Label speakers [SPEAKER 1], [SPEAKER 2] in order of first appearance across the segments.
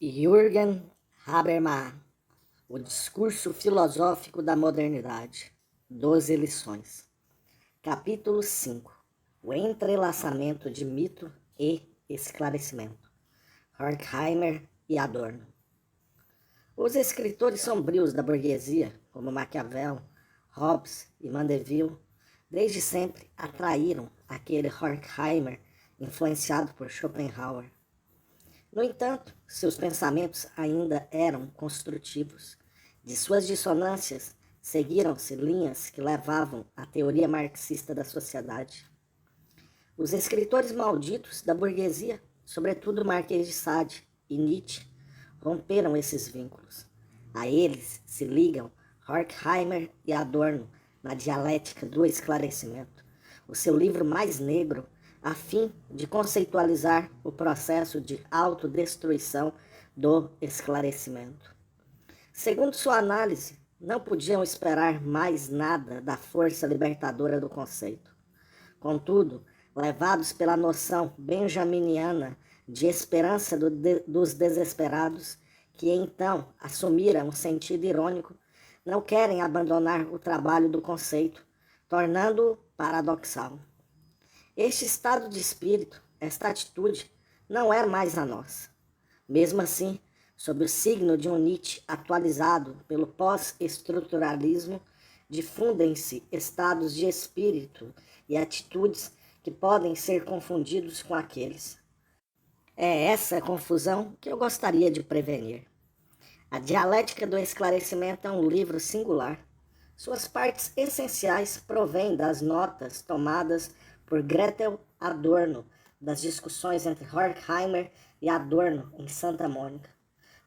[SPEAKER 1] Jürgen Habermas, o discurso filosófico da modernidade, 12 lições. Capítulo 5, o entrelaçamento de mito e esclarecimento. Horkheimer e Adorno. Os escritores sombrios da burguesia, como Maquiavel, Hobbes e Mandeville, desde sempre atraíram aquele Horkheimer influenciado por Schopenhauer. No entanto, seus pensamentos ainda eram construtivos. De suas dissonâncias, seguiram-se linhas que levavam à teoria marxista da sociedade. Os escritores malditos da burguesia, sobretudo Marquês de Sade e Nietzsche, romperam esses vínculos. A eles se ligam Horkheimer e Adorno na Dialética do Esclarecimento, o seu livro mais negro, a fim de conceitualizar o processo de autodestruição do esclarecimento. Segundo sua análise, não podiam esperar mais nada da força libertadora do conceito. Contudo, levados pela noção benjaminiana de esperança dos desesperados, que então assumiram um sentido irônico, não querem abandonar o trabalho do conceito, tornando-o paradoxal. Este estado de espírito, esta atitude, não é mais a nossa. Mesmo assim, sob o signo de um Nietzsche atualizado pelo pós-estruturalismo, difundem-se estados de espírito e atitudes que podem ser confundidos com aqueles. É essa confusão que eu gostaria de prevenir. A Dialética do Esclarecimento é um livro singular. Suas partes essenciais provêm das notas tomadas por Gretel Adorno, das discussões entre Horkheimer e Adorno em Santa Mônica.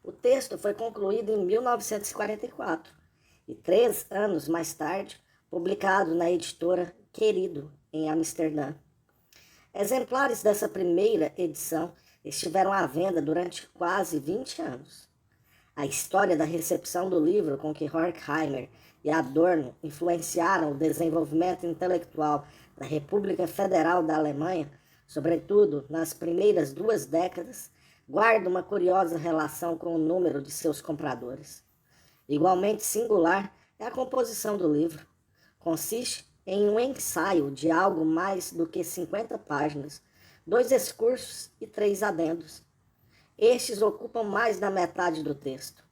[SPEAKER 1] O texto foi concluído em 1944 e 3 anos mais tarde, publicado na editora Querido, em Amsterdã. Exemplares dessa primeira edição estiveram à venda durante quase 20 anos. A história da recepção do livro com que Horkheimer e Adorno influenciaram o desenvolvimento intelectual da República Federal da Alemanha, sobretudo nas primeiras 2 décadas, guarda uma curiosa relação com o número de seus compradores. Igualmente singular é a composição do livro. Consiste em um ensaio de algo mais do que 50 páginas, 2 excursos e 3 adendos. Estes ocupam mais da metade do texto.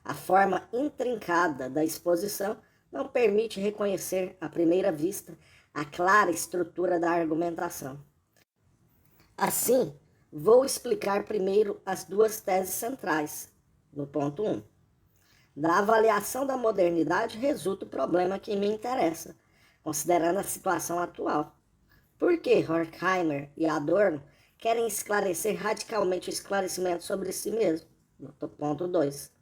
[SPEAKER 1] A forma intrincada da exposição não permite reconhecer, à primeira vista, a clara estrutura da argumentação. Assim, vou explicar primeiro as 2 teses centrais, no ponto 1. Da avaliação da modernidade resulta o problema que me interessa, considerando a situação atual. Por que Horkheimer e Adorno querem esclarecer radicalmente o esclarecimento sobre si mesmo? No ponto 2.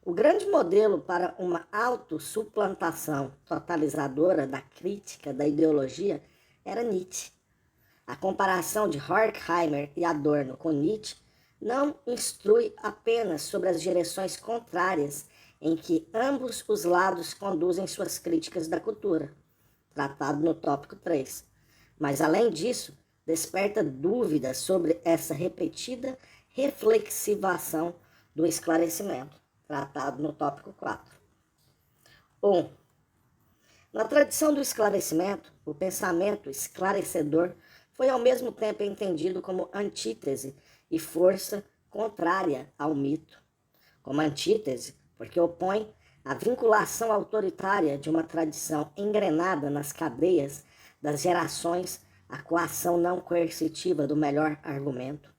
[SPEAKER 1] O grande modelo para uma autossuplantação totalizadora da crítica da ideologia era Nietzsche. A comparação de Horkheimer e Adorno com Nietzsche não instrui apenas sobre as direções contrárias em que ambos os lados conduzem suas críticas da cultura, tratado no tópico 3, mas além disso, desperta dúvidas sobre essa repetida reflexivação do esclarecimento, tratado no tópico 4. 1. Na tradição do esclarecimento, o pensamento esclarecedor foi ao mesmo tempo entendido como antítese e força contrária ao mito. Como antítese, porque opõe a vinculação autoritária de uma tradição engrenada nas cadeias das gerações à coação não coercitiva do melhor argumento.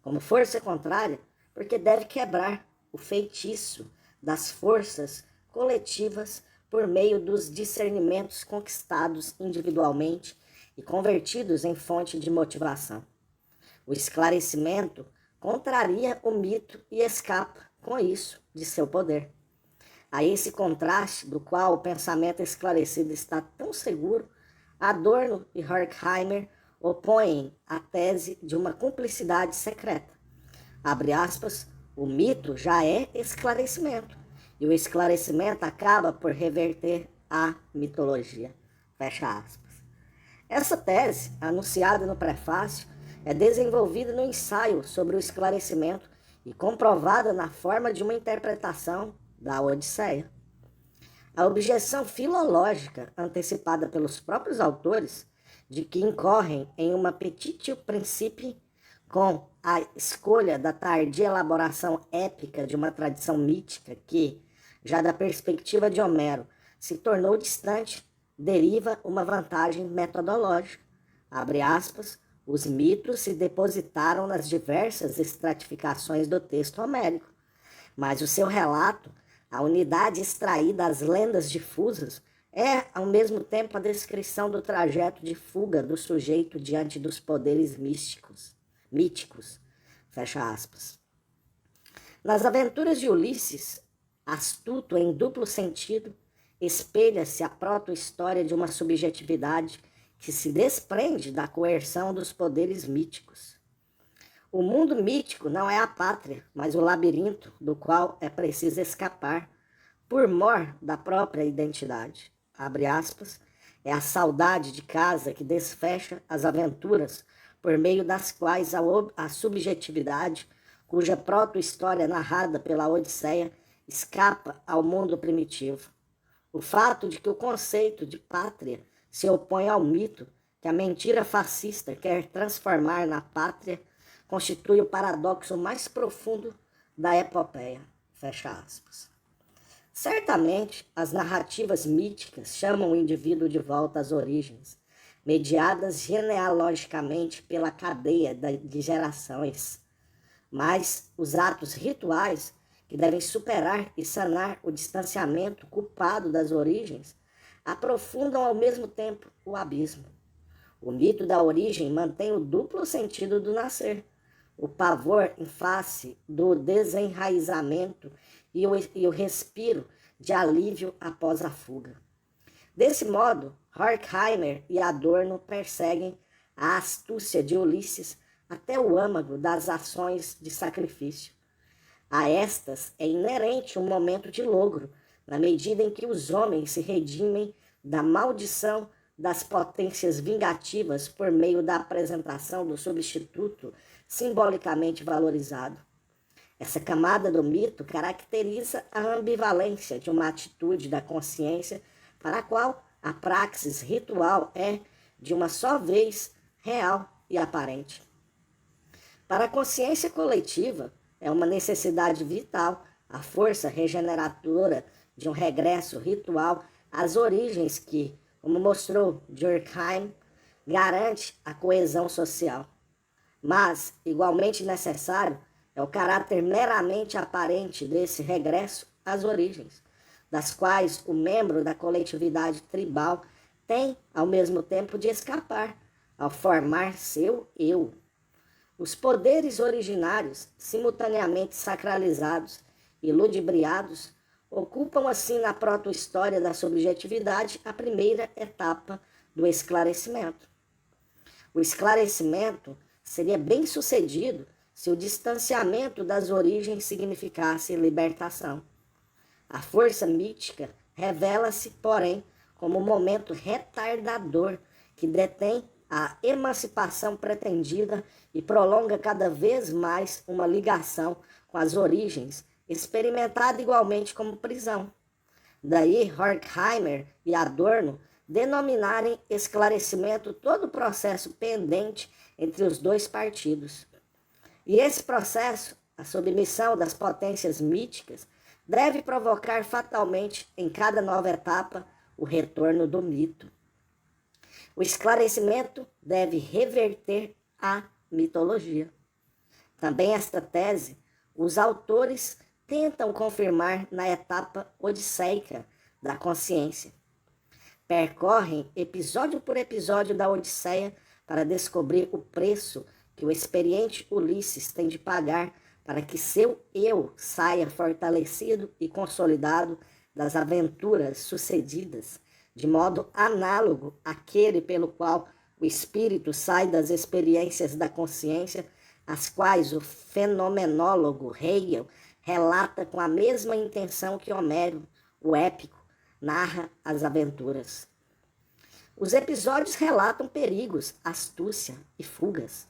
[SPEAKER 1] Como força contrária, porque deve quebrar o feitiço das forças coletivas por meio dos discernimentos conquistados individualmente e convertidos em fonte de motivação. O esclarecimento contraria o mito e escapa, com isso, de seu poder. A esse contraste, do qual o pensamento esclarecido está tão seguro, Adorno e Horkheimer opõem a tese de uma cumplicidade secreta. Abre aspas, o mito já é esclarecimento, e o esclarecimento acaba por reverter a mitologia. Fecha aspas. Essa tese, anunciada no prefácio, é desenvolvida no ensaio sobre o esclarecimento e comprovada na forma de uma interpretação da Odisseia. A objeção filológica, antecipada pelos próprios autores, de que incorrem em uma petitio principii com a escolha da tardia elaboração épica de uma tradição mítica que, já da perspectiva de Homero, se tornou distante, deriva uma vantagem metodológica. Abre aspas, os mitos se depositaram nas diversas estratificações do texto homérico, mas o seu relato, a unidade extraída das lendas difusas, é, ao mesmo tempo, a descrição do trajeto de fuga do sujeito diante dos poderes míticos. Fecha aspas. Nas aventuras de Ulisses, astuto em duplo sentido, espelha-se a proto-história de uma subjetividade que se desprende da coerção dos poderes míticos. O mundo mítico não é a pátria, mas o labirinto do qual é preciso escapar, por mor da própria identidade. Abre aspas, é a saudade de casa que desfecha as aventuras por meio das quais a subjetividade, cuja proto-história narrada pela Odisseia, escapa ao mundo primitivo. O fato de que o conceito de pátria se opõe ao mito que a mentira fascista quer transformar na pátria constitui o paradoxo mais profundo da epopeia. Fecha aspas. Certamente, as narrativas míticas chamam o indivíduo de volta às origens, mediadas genealogicamente pela cadeia de gerações. Mas os atos rituais, que devem superar e sanar o distanciamento culpado das origens, aprofundam ao mesmo tempo o abismo. O mito da origem mantém o duplo sentido do nascer, o pavor em face do desenraizamento e o respiro de alívio após a fuga. Desse modo, Horkheimer e Adorno perseguem a astúcia de Ulisses até o âmago das ações de sacrifício. A estas é inerente um momento de logro, na medida em que os homens se redimem da maldição das potências vingativas por meio da apresentação do substituto simbolicamente valorizado. Essa camada do mito caracteriza a ambivalência de uma atitude da consciência para a qual a praxis ritual é, de uma só vez, real e aparente. Para a consciência coletiva, é uma necessidade vital a força regeneradora de um regresso ritual às origens que, como mostrou Durkheim, garante a coesão social. Mas, igualmente necessário, é o caráter meramente aparente desse regresso às origens, das quais o membro da coletividade tribal tem, ao mesmo tempo, de escapar, ao formar seu eu. Os poderes originários, simultaneamente sacralizados e ludibriados, ocupam assim na proto-história da subjetividade a primeira etapa do esclarecimento. O esclarecimento seria bem sucedido se o distanciamento das origens significasse libertação. A força mítica revela-se, porém, como um momento retardador que detém a emancipação pretendida e prolonga cada vez mais uma ligação com as origens, experimentada igualmente como prisão. Daí Horkheimer e Adorno denominarem esclarecimento todo o processo pendente entre os dois partidos. E esse processo, a submissão das potências míticas, deve provocar fatalmente, em cada nova etapa, o retorno do mito. O esclarecimento deve reverter a mitologia. Também esta tese, os autores tentam confirmar na etapa odisseica da consciência. Percorrem episódio por episódio da Odisseia para descobrir o preço que o experiente Ulisses tem de pagar para que seu eu saia fortalecido e consolidado das aventuras sucedidas, de modo análogo àquele pelo qual o espírito sai das experiências da consciência, as quais o fenomenólogo Hegel relata com a mesma intenção que Homero, o épico, narra as aventuras. Os episódios relatam perigos, astúcia e fugas,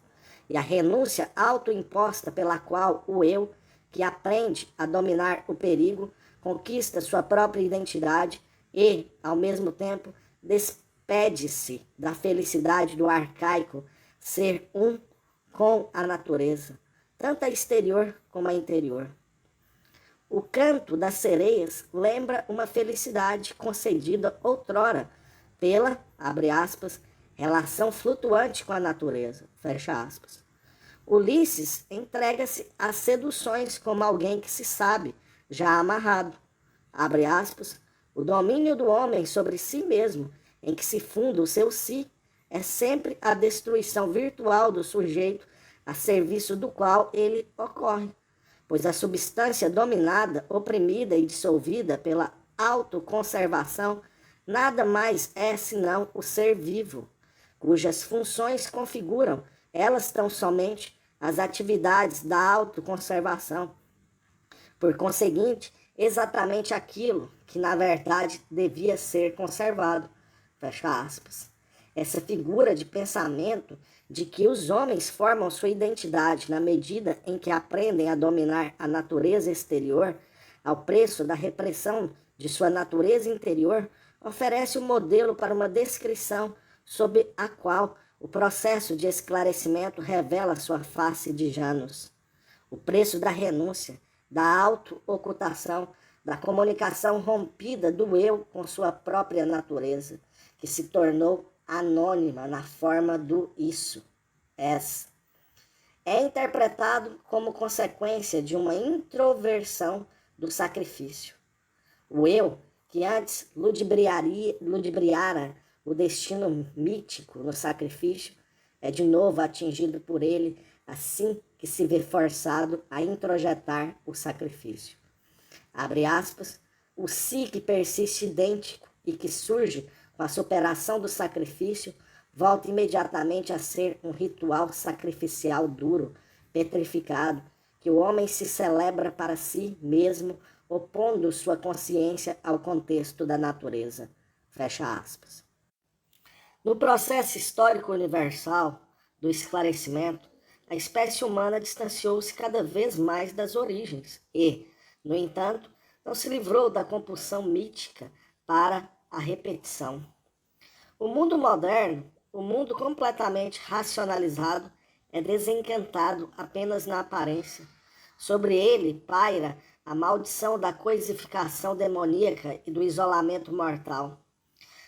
[SPEAKER 1] e a renúncia autoimposta pela qual o eu que aprende a dominar o perigo, conquista sua própria identidade e, ao mesmo tempo, despede-se da felicidade do arcaico ser um com a natureza, tanto a exterior como a interior. O canto das sereias lembra uma felicidade concedida outrora pela, abre aspas, relação flutuante com a natureza, fecha aspas. Ulisses entrega-se às seduções como alguém que se sabe, já amarrado, abre aspas, o domínio do homem sobre si mesmo, em que se funda o seu si, é sempre a destruição virtual do sujeito a serviço do qual ele ocorre, pois a substância dominada, oprimida e dissolvida pela autoconservação nada mais é senão o ser vivo, cujas funções configuram, elas tão somente, as atividades da autoconservação. Por conseguinte, exatamente aquilo que, na verdade, devia ser conservado. Fecha aspas. Essa figura de pensamento de que os homens formam sua identidade na medida em que aprendem a dominar a natureza exterior, ao preço da repressão de sua natureza interior, oferece um modelo para uma descrição sob a qual o processo de esclarecimento revela sua face de Janus. O preço da renúncia, da auto-ocultação, da comunicação rompida do eu com sua própria natureza, que se tornou anônima na forma do isso, es. É interpretado como consequência de uma introversão do sacrifício. O eu, que antes ludibriara o destino mítico no sacrifício, é de novo atingido por ele assim que se vê forçado a introjetar o sacrifício. Abre aspas, o si que persiste idêntico e que surge com a superação do sacrifício, volta imediatamente a ser um ritual sacrificial duro, petrificado, que o homem se celebra para si mesmo, opondo sua consciência ao contexto da natureza. Fecha aspas. No processo histórico universal do esclarecimento, a espécie humana distanciou-se cada vez mais das origens e, no entanto, não se livrou da compulsão mítica para a repetição. O mundo moderno, o mundo completamente racionalizado, é desencantado apenas na aparência. Sobre ele paira a maldição da coisificação demoníaca e do isolamento mortal.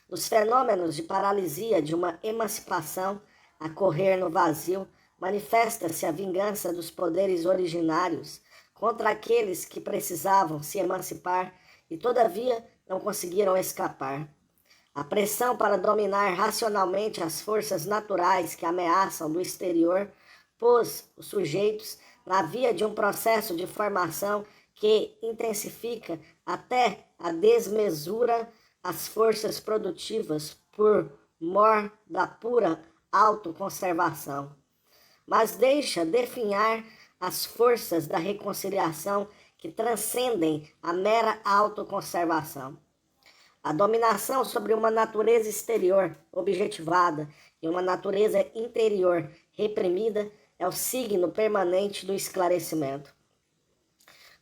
[SPEAKER 1] Nos fenômenos de paralisia de uma emancipação a correr no vazio, manifesta-se a vingança dos poderes originários contra aqueles que precisavam se emancipar e, todavia, não conseguiram escapar. A pressão para dominar racionalmente as forças naturais que ameaçam do exterior pôs os sujeitos na via de um processo de formação que intensifica até a desmesura as forças produtivas por mor da pura autoconservação, mas deixa definhar as forças da reconciliação que transcendem a mera autoconservação. A dominação sobre uma natureza exterior objetivada e uma natureza interior reprimida é o signo permanente do esclarecimento.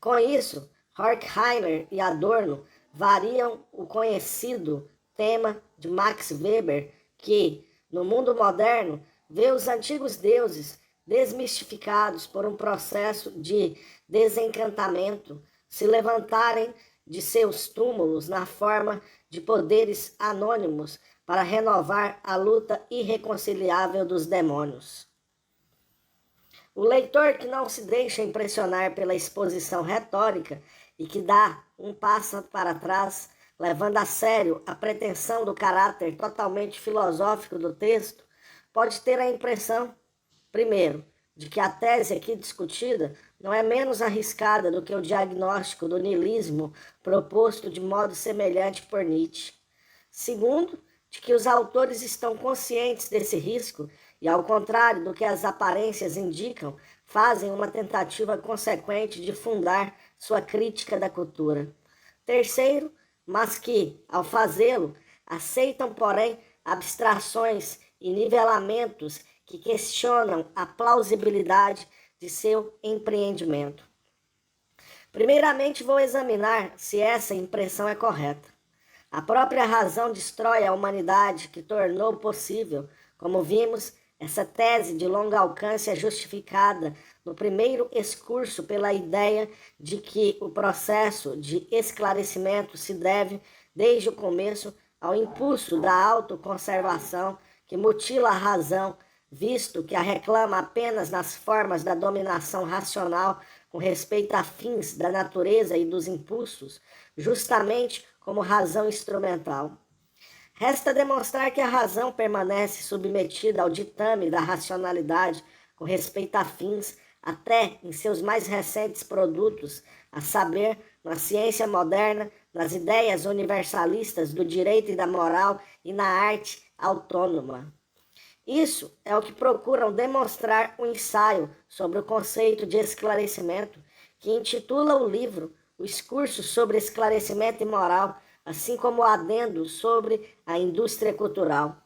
[SPEAKER 1] Com isso, Horkheimer e Adorno variam o conhecido tema de Max Weber, que, no mundo moderno, vê os antigos deuses desmistificados por um processo de desencantamento se levantarem de seus túmulos na forma de poderes anônimos para renovar a luta irreconciliável dos demônios. O leitor que não se deixa impressionar pela exposição retórica e que dá um passo para trás, levando a sério a pretensão do caráter totalmente filosófico do texto, pode ter a impressão, primeiro, de que a tese aqui discutida não é menos arriscada do que o diagnóstico do niilismo proposto de modo semelhante por Nietzsche. Segundo, de que os autores estão conscientes desse risco e, ao contrário do que as aparências indicam, fazem uma tentativa consequente de fundar sua crítica da cultura. Terceiro, mas que, ao fazê-lo, aceitam, porém, abstrações e nivelamentos que questionam a plausibilidade de seu empreendimento. Primeiramente, vou examinar se essa impressão é correta. A própria razão destrói a humanidade que tornou possível. Como vimos, essa tese de longo alcance é justificada no primeiro excurso pela ideia de que o processo de esclarecimento se deve, desde o começo, ao impulso da autoconservação que mutila a razão, visto que a reclama apenas nas formas da dominação racional com respeito a fins da natureza e dos impulsos, justamente como razão instrumental. Resta demonstrar que a razão permanece submetida ao ditame da racionalidade com respeito a fins, até em seus mais recentes produtos, a saber, na ciência moderna, nas ideias universalistas do direito e da moral e na arte autônoma. Isso é o que procuram demonstrar o ensaio sobre o conceito de esclarecimento, que intitula o livro O Discurso sobre Esclarecimento e Moral, assim como o adendo sobre a indústria cultural.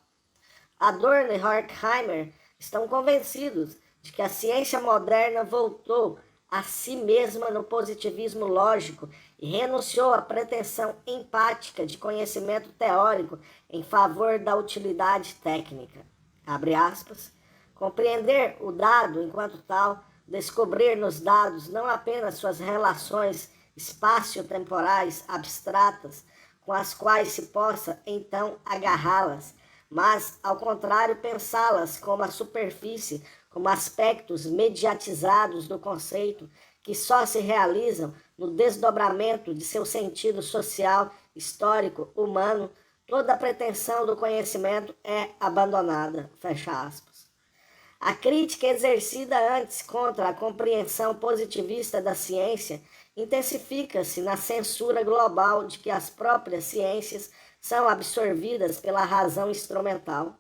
[SPEAKER 1] Adorno e Horkheimer estão convencidos de que a ciência moderna voltou a si mesma no positivismo lógico e renunciou à pretensão empática de conhecimento teórico em favor da utilidade técnica. Abre aspas, compreender o dado enquanto tal, descobrir nos dados não apenas suas relações espaço-temporais abstratas, com as quais se possa, então, agarrá-las, mas, ao contrário, pensá-las como a superfície, como aspectos mediatizados do conceito, que só se realizam no desdobramento de seu sentido social, histórico, humano. Toda a pretensão do conhecimento é abandonada, fecha aspas. A crítica exercida antes contra a compreensão positivista da ciência intensifica-se na censura global de que as próprias ciências são absorvidas pela razão instrumental.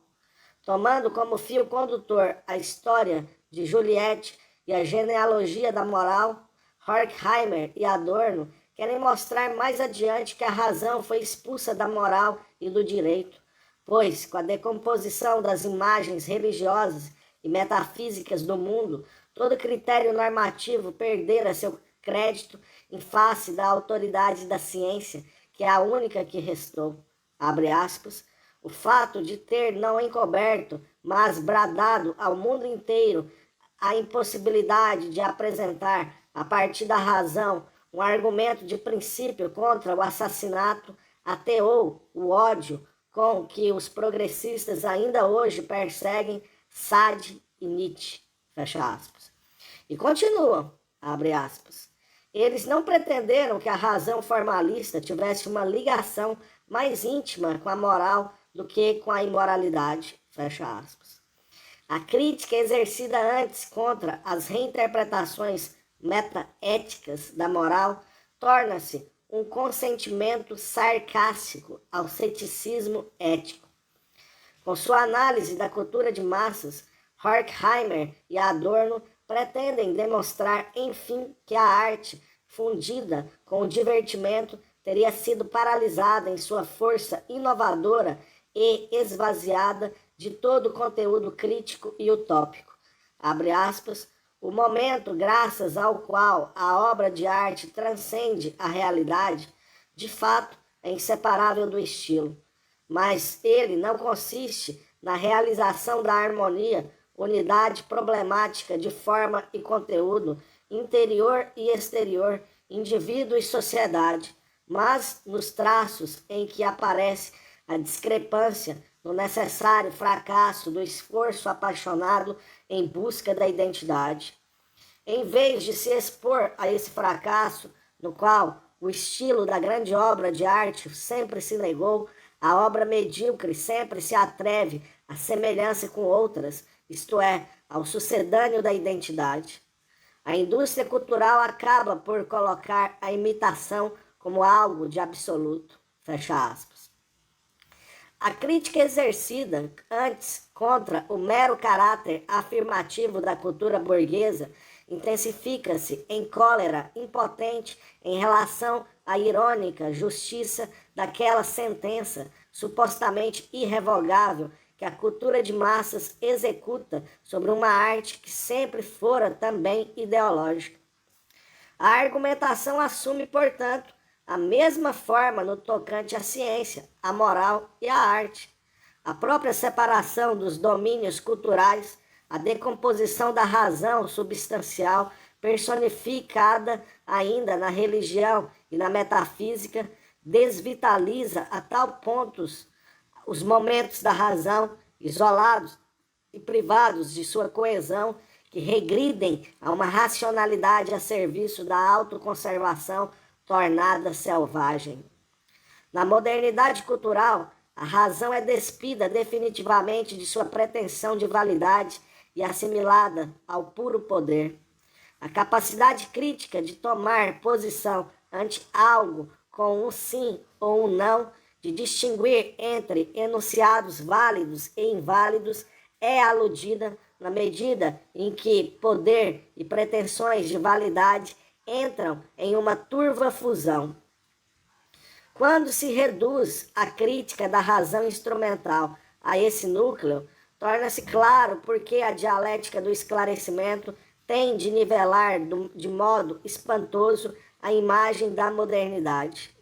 [SPEAKER 1] Tomando como fio condutor a história de Juliette e a genealogia da moral, Horkheimer e Adorno querem mostrar mais adiante que a razão foi expulsa da moral e do direito, pois, com a decomposição das imagens religiosas e metafísicas do mundo, todo critério normativo perdera seu crédito em face da autoridade da ciência, que é a única que restou. Abre aspas, o fato de ter não encoberto, mas bradado ao mundo inteiro a impossibilidade de apresentar, a partir da razão, um argumento de princípio contra o assassinato, ateou o ódio com que os progressistas ainda hoje perseguem Sade e Nietzsche, fecha aspas. E continuam, abre aspas. Eles não pretenderam que a razão formalista tivesse uma ligação mais íntima com a moral do que com a imoralidade, fecha aspas. A crítica exercida antes contra as reinterpretações metaéticas da moral torna-se um consentimento sarcástico ao ceticismo ético. Com sua análise da cultura de massas, Horkheimer e Adorno pretendem demonstrar, enfim, que a arte, fundida com o divertimento, teria sido paralisada em sua força inovadora e esvaziada de todo o conteúdo crítico e utópico. Abre aspas, o momento graças ao qual a obra de arte transcende a realidade, de fato, é inseparável do estilo. Mas ele não consiste na realização da harmonia, unidade problemática de forma e conteúdo, interior e exterior, indivíduo e sociedade, mas nos traços em que aparece a discrepância no necessário fracasso do esforço apaixonado em busca da identidade. Em vez de se expor a esse fracasso, no qual o estilo da grande obra de arte sempre se negou, a obra medíocre sempre se atreve à semelhança com outras, isto é, ao sucedâneo da identidade. A indústria cultural acaba por colocar a imitação como algo de absoluto, fecha aspas. A crítica exercida antes contra o mero caráter afirmativo da cultura burguesa intensifica-se em cólera impotente em relação à irônica justiça daquela sentença supostamente irrevogável que a cultura de massas executa sobre uma arte que sempre fora também ideológica. A argumentação assume, portanto, a mesma forma no tocante à ciência, à moral e à arte. A própria separação dos domínios culturais, a decomposição da razão substancial, personificada ainda na religião e na metafísica, desvitaliza a tal ponto os momentos da razão, isolados e privados de sua coesão, que regridem a uma racionalidade a serviço da autoconservação tornada selvagem. Na modernidade cultural, a razão é despida definitivamente de sua pretensão de validade e assimilada ao puro poder. A capacidade crítica de tomar posição ante algo com um sim ou um não, de distinguir entre enunciados válidos e inválidos, é aludida na medida em que poder e pretensões de validade entram em uma turva fusão. Quando se reduz a crítica da razão instrumental a esse núcleo, torna-se claro por que a dialética do esclarecimento tem de nivelar de modo espantoso a imagem da modernidade.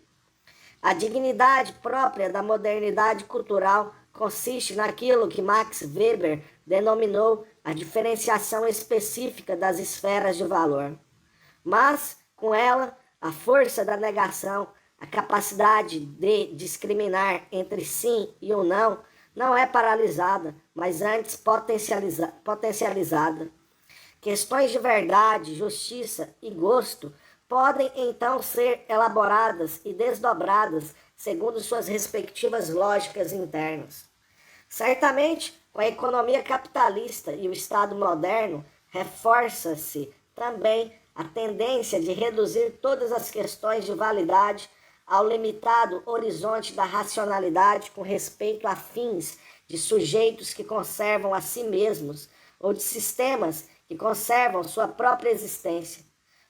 [SPEAKER 1] A dignidade própria da modernidade cultural consiste naquilo que Max Weber denominou a diferenciação específica das esferas de valor. Mas, com ela, a força da negação, a capacidade de discriminar entre sim e o não, não é paralisada, mas antes potencializada. Questões de verdade, justiça e gosto podem então ser elaboradas e desdobradas segundo suas respectivas lógicas internas. Certamente, com a economia capitalista e o Estado moderno, reforça-se também a tendência de reduzir todas as questões de validade ao limitado horizonte da racionalidade com respeito a fins de sujeitos que conservam a si mesmos ou de sistemas que conservam sua própria existência.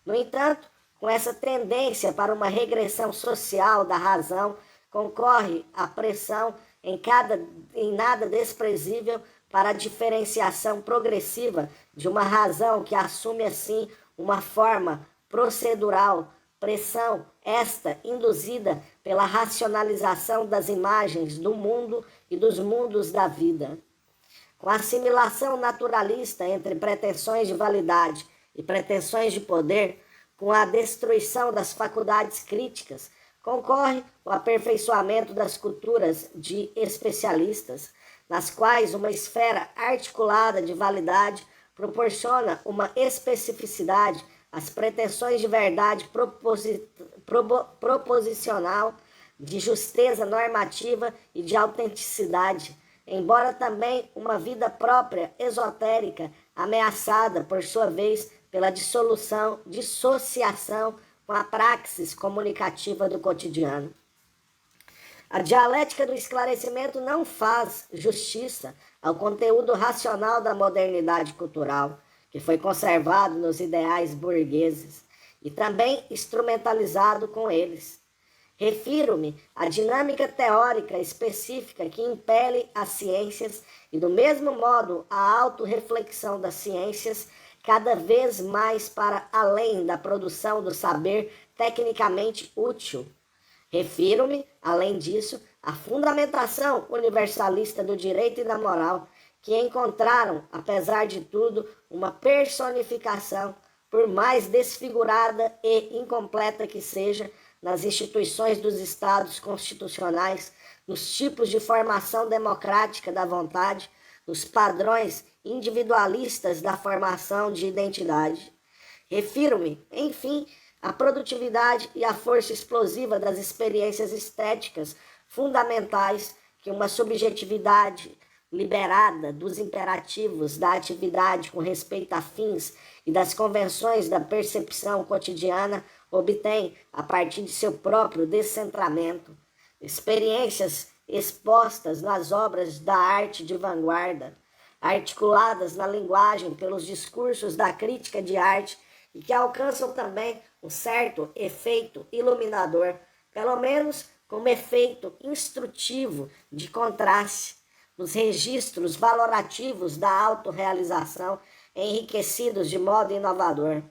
[SPEAKER 1] No entanto, com essa tendência para uma regressão social da razão, concorre a pressão em nada desprezível para a diferenciação progressiva de uma razão que assume assim uma forma procedural, pressão esta induzida pela racionalização das imagens do mundo e dos mundos da vida. Com a assimilação naturalista entre pretensões de validade e pretensões de poder, com a destruição das faculdades críticas, concorre o aperfeiçoamento das culturas de especialistas, nas quais uma esfera articulada de validade proporciona uma especificidade às pretensões de verdade proposicional, de justeza normativa e de autenticidade, embora também uma vida própria esotérica, ameaçada, por sua vez, pela dissociação com a praxis comunicativa do cotidiano. A dialética do esclarecimento não faz justiça ao conteúdo racional da modernidade cultural, que foi conservado nos ideais burgueses e também instrumentalizado com eles. Refiro-me à dinâmica teórica específica que impele as ciências e, do mesmo modo, à autorreflexão das ciências cada vez mais para além da produção do saber tecnicamente útil. Refiro-me, além disso, à fundamentação universalista do direito e da moral, que encontraram, apesar de tudo, uma personificação, por mais desfigurada e incompleta que seja, nas instituições dos estados constitucionais, nos tipos de formação democrática da vontade, nos padrões individualistas da formação de identidade. Refiro-me, enfim, à produtividade e à força explosiva das experiências estéticas fundamentais que uma subjetividade liberada dos imperativos da atividade com respeito a fins e das convenções da percepção cotidiana obtém a partir de seu próprio descentramento. Experiências expostas nas obras da arte de vanguarda, articuladas na linguagem pelos discursos da crítica de arte e que alcançam também um certo efeito iluminador, pelo menos como efeito instrutivo de contraste, nos registros valorativos da autorrealização enriquecidos de modo inovador.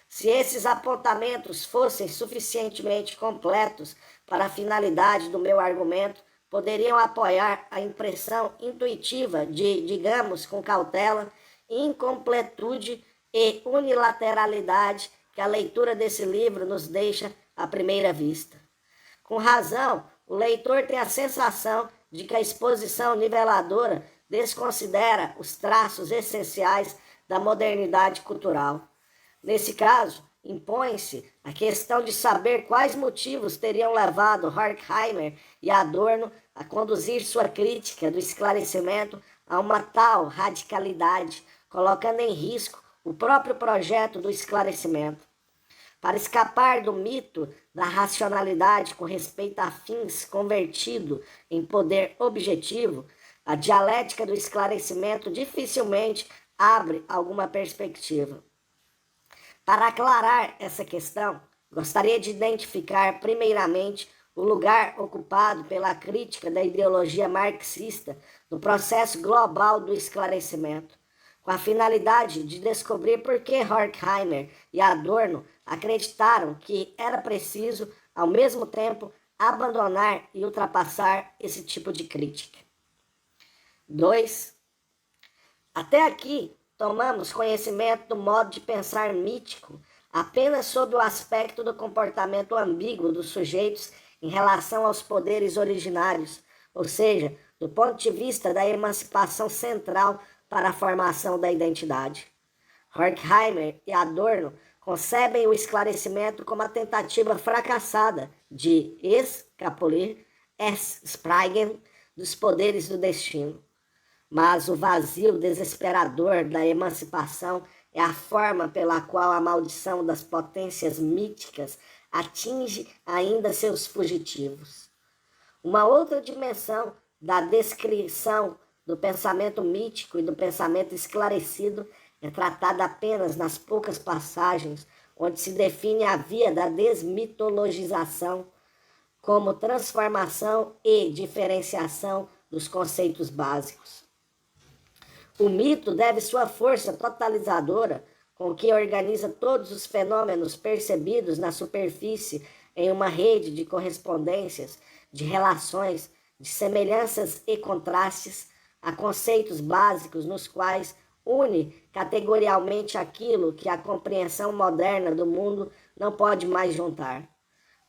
[SPEAKER 1] Se esses apontamentos fossem suficientemente completos para a finalidade do meu argumento, poderiam apoiar a impressão intuitiva de, digamos com cautela, incompletude e unilateralidade que a leitura desse livro nos deixa à primeira vista. Com razão, o leitor tem a sensação de que a exposição niveladora desconsidera os traços essenciais da modernidade cultural. Nesse caso, impõe-se a questão de saber quais motivos teriam levado Horkheimer e Adorno a conduzir sua crítica do esclarecimento a uma tal radicalidade, colocando em risco o próprio projeto do esclarecimento. Para escapar do mito da racionalidade com respeito a fins convertido em poder objetivo, a dialética do esclarecimento dificilmente abre alguma perspectiva. Para aclarar essa questão, gostaria de identificar, primeiramente, o lugar ocupado pela crítica da ideologia marxista no processo global do esclarecimento, com a finalidade de descobrir por que Horkheimer e Adorno acreditaram que era preciso, ao mesmo tempo, abandonar e ultrapassar esse tipo de crítica. 2. Até aqui, tomamos conhecimento do modo de pensar mítico apenas sob o aspecto do comportamento ambíguo dos sujeitos em relação aos poderes originários, ou seja, do ponto de vista da emancipação central para a formação da identidade. Horkheimer e Adorno concebem o esclarecimento como a tentativa fracassada de escapulir, springen, dos poderes do destino. Mas o vazio desesperador da emancipação é a forma pela qual a maldição das potências míticas atinge ainda seus fugitivos. Uma outra dimensão da descrição do pensamento mítico e do pensamento esclarecido é tratada apenas nas poucas passagens onde se define a via da desmitologização como transformação e diferenciação dos conceitos básicos. O mito deve sua força totalizadora com que organiza todos os fenômenos percebidos na superfície em uma rede de correspondências, de relações, de semelhanças e contrastes a conceitos básicos nos quais une categorialmente aquilo que a compreensão moderna do mundo não pode mais juntar.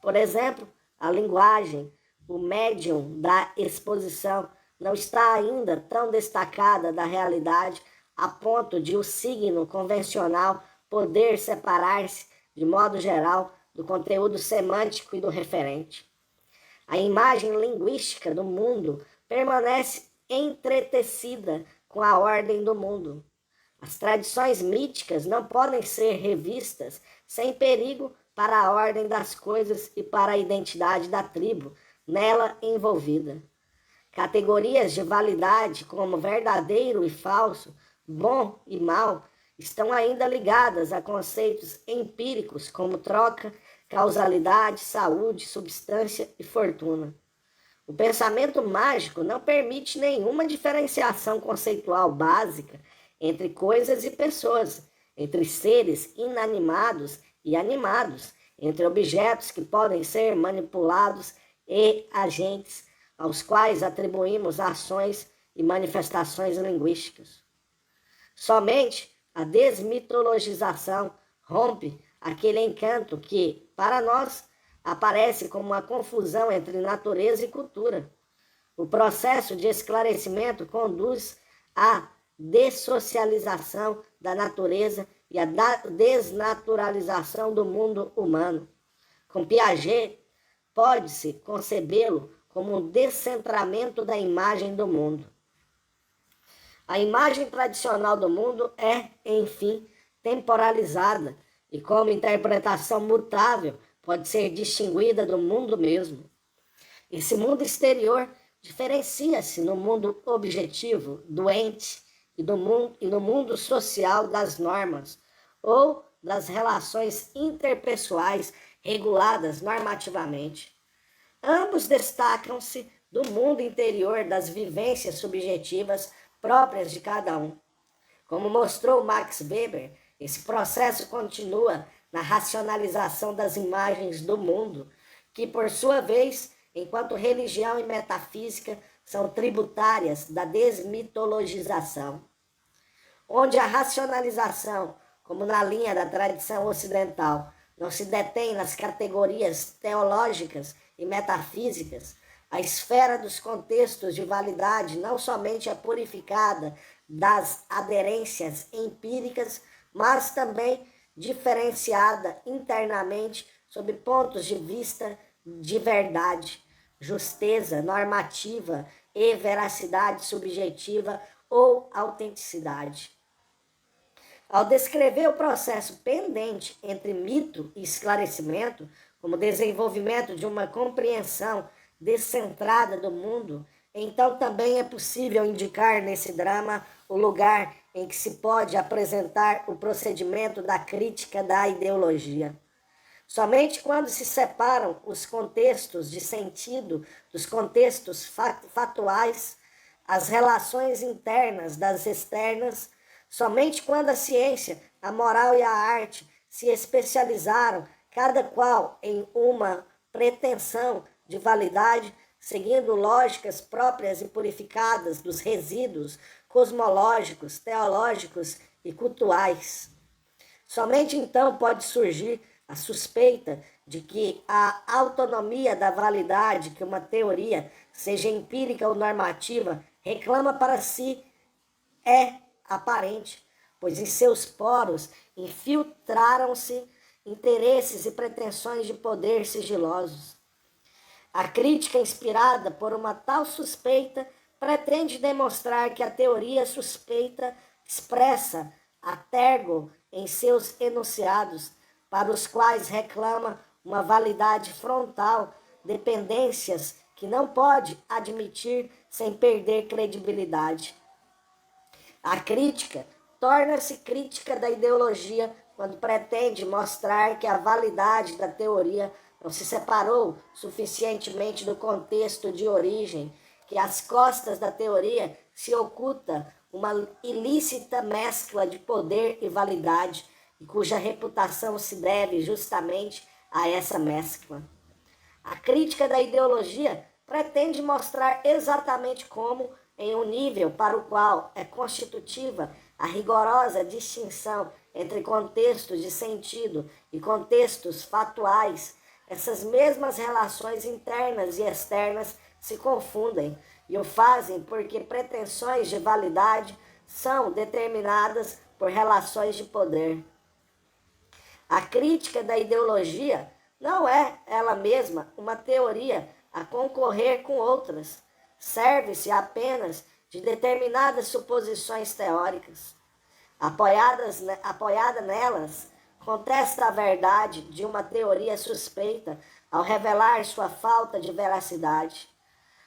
[SPEAKER 1] Por exemplo, a linguagem, o médium da exposição, não está ainda tão destacada da realidade a ponto de o signo convencional poder separar-se, de modo geral, do conteúdo semântico e do referente. A imagem linguística do mundo permanece entretecida com a ordem do mundo. As tradições míticas não podem ser revistas sem perigo para a ordem das coisas e para a identidade da tribo nela envolvida. Categorias de validade como verdadeiro e falso, bom e mal, estão ainda ligadas a conceitos empíricos como troca, causalidade, saúde, substância e fortuna. O pensamento mágico não permite nenhuma diferenciação conceitual básica entre coisas e pessoas, entre seres inanimados e animados, entre objetos que podem ser manipulados e agentes aos quais atribuímos ações e manifestações linguísticas. Somente a desmitologização rompe aquele encanto que, para nós, aparece como uma confusão entre natureza e cultura. O processo de esclarecimento conduz à dessocialização da natureza e à desnaturalização do mundo humano. Com Piaget, pode-se concebê-lo como um descentramento da imagem do mundo. A imagem tradicional do mundo é, enfim, temporalizada e, como interpretação mutável, pode ser distinguida do mundo mesmo. Esse mundo exterior diferencia-se no mundo objetivo, doente, e no mundo social das normas, ou das relações interpessoais reguladas normativamente. Ambos destacam-se do mundo interior das vivências subjetivas próprias de cada um. Como mostrou Max Weber, esse processo continua na racionalização das imagens do mundo, que, por sua vez, enquanto religião e metafísica, são tributárias da desmitologização, onde a racionalização, como na linha da tradição ocidental, não se detém nas categorias teológicas e metafísicas, a esfera dos contextos de validade não somente é purificada das aderências empíricas, mas também diferenciada internamente sob pontos de vista de verdade, justeza normativa e veracidade subjetiva ou autenticidade. Ao descrever o processo pendente entre mito e esclarecimento, como desenvolvimento de uma compreensão descentrada do mundo, então também é possível indicar nesse drama o lugar em que se pode apresentar o procedimento da crítica da ideologia. Somente quando se separam os contextos de sentido dos contextos fatuais, as relações internas das externas, somente quando a ciência, a moral e a arte se especializaram, cada qual em uma pretensão de validade, seguindo lógicas próprias e purificadas dos resíduos cosmológicos, teológicos e cultuais. Somente então pode surgir a suspeita de que a autonomia da validade que uma teoria, seja empírica ou normativa, reclama para si é aparente, pois em seus poros infiltraram-se interesses e pretensões de poder sigilosos. A crítica inspirada por uma tal suspeita pretende demonstrar que a teoria suspeita expressa a tergo em seus enunciados, para os quais reclama uma validade frontal, dependências que não pode admitir sem perder credibilidade. A crítica torna-se crítica da ideologia quando pretende mostrar que a validade da teoria não se separou suficientemente do contexto de origem, que às costas da teoria se oculta uma ilícita mescla de poder e validade, e cuja reputação se deve justamente a essa mescla. A crítica da ideologia pretende mostrar exatamente como, em um nível para o qual é constitutiva a rigorosa distinção entre contextos de sentido e contextos fatuais, essas mesmas relações internas e externas se confundem e o fazem porque pretensões de validade são determinadas por relações de poder. A crítica da ideologia não é, ela mesma, uma teoria a concorrer com outras. Serve-se apenas de determinadas suposições teóricas. Apoiada nelas, contesta a verdade de uma teoria suspeita ao revelar sua falta de veracidade.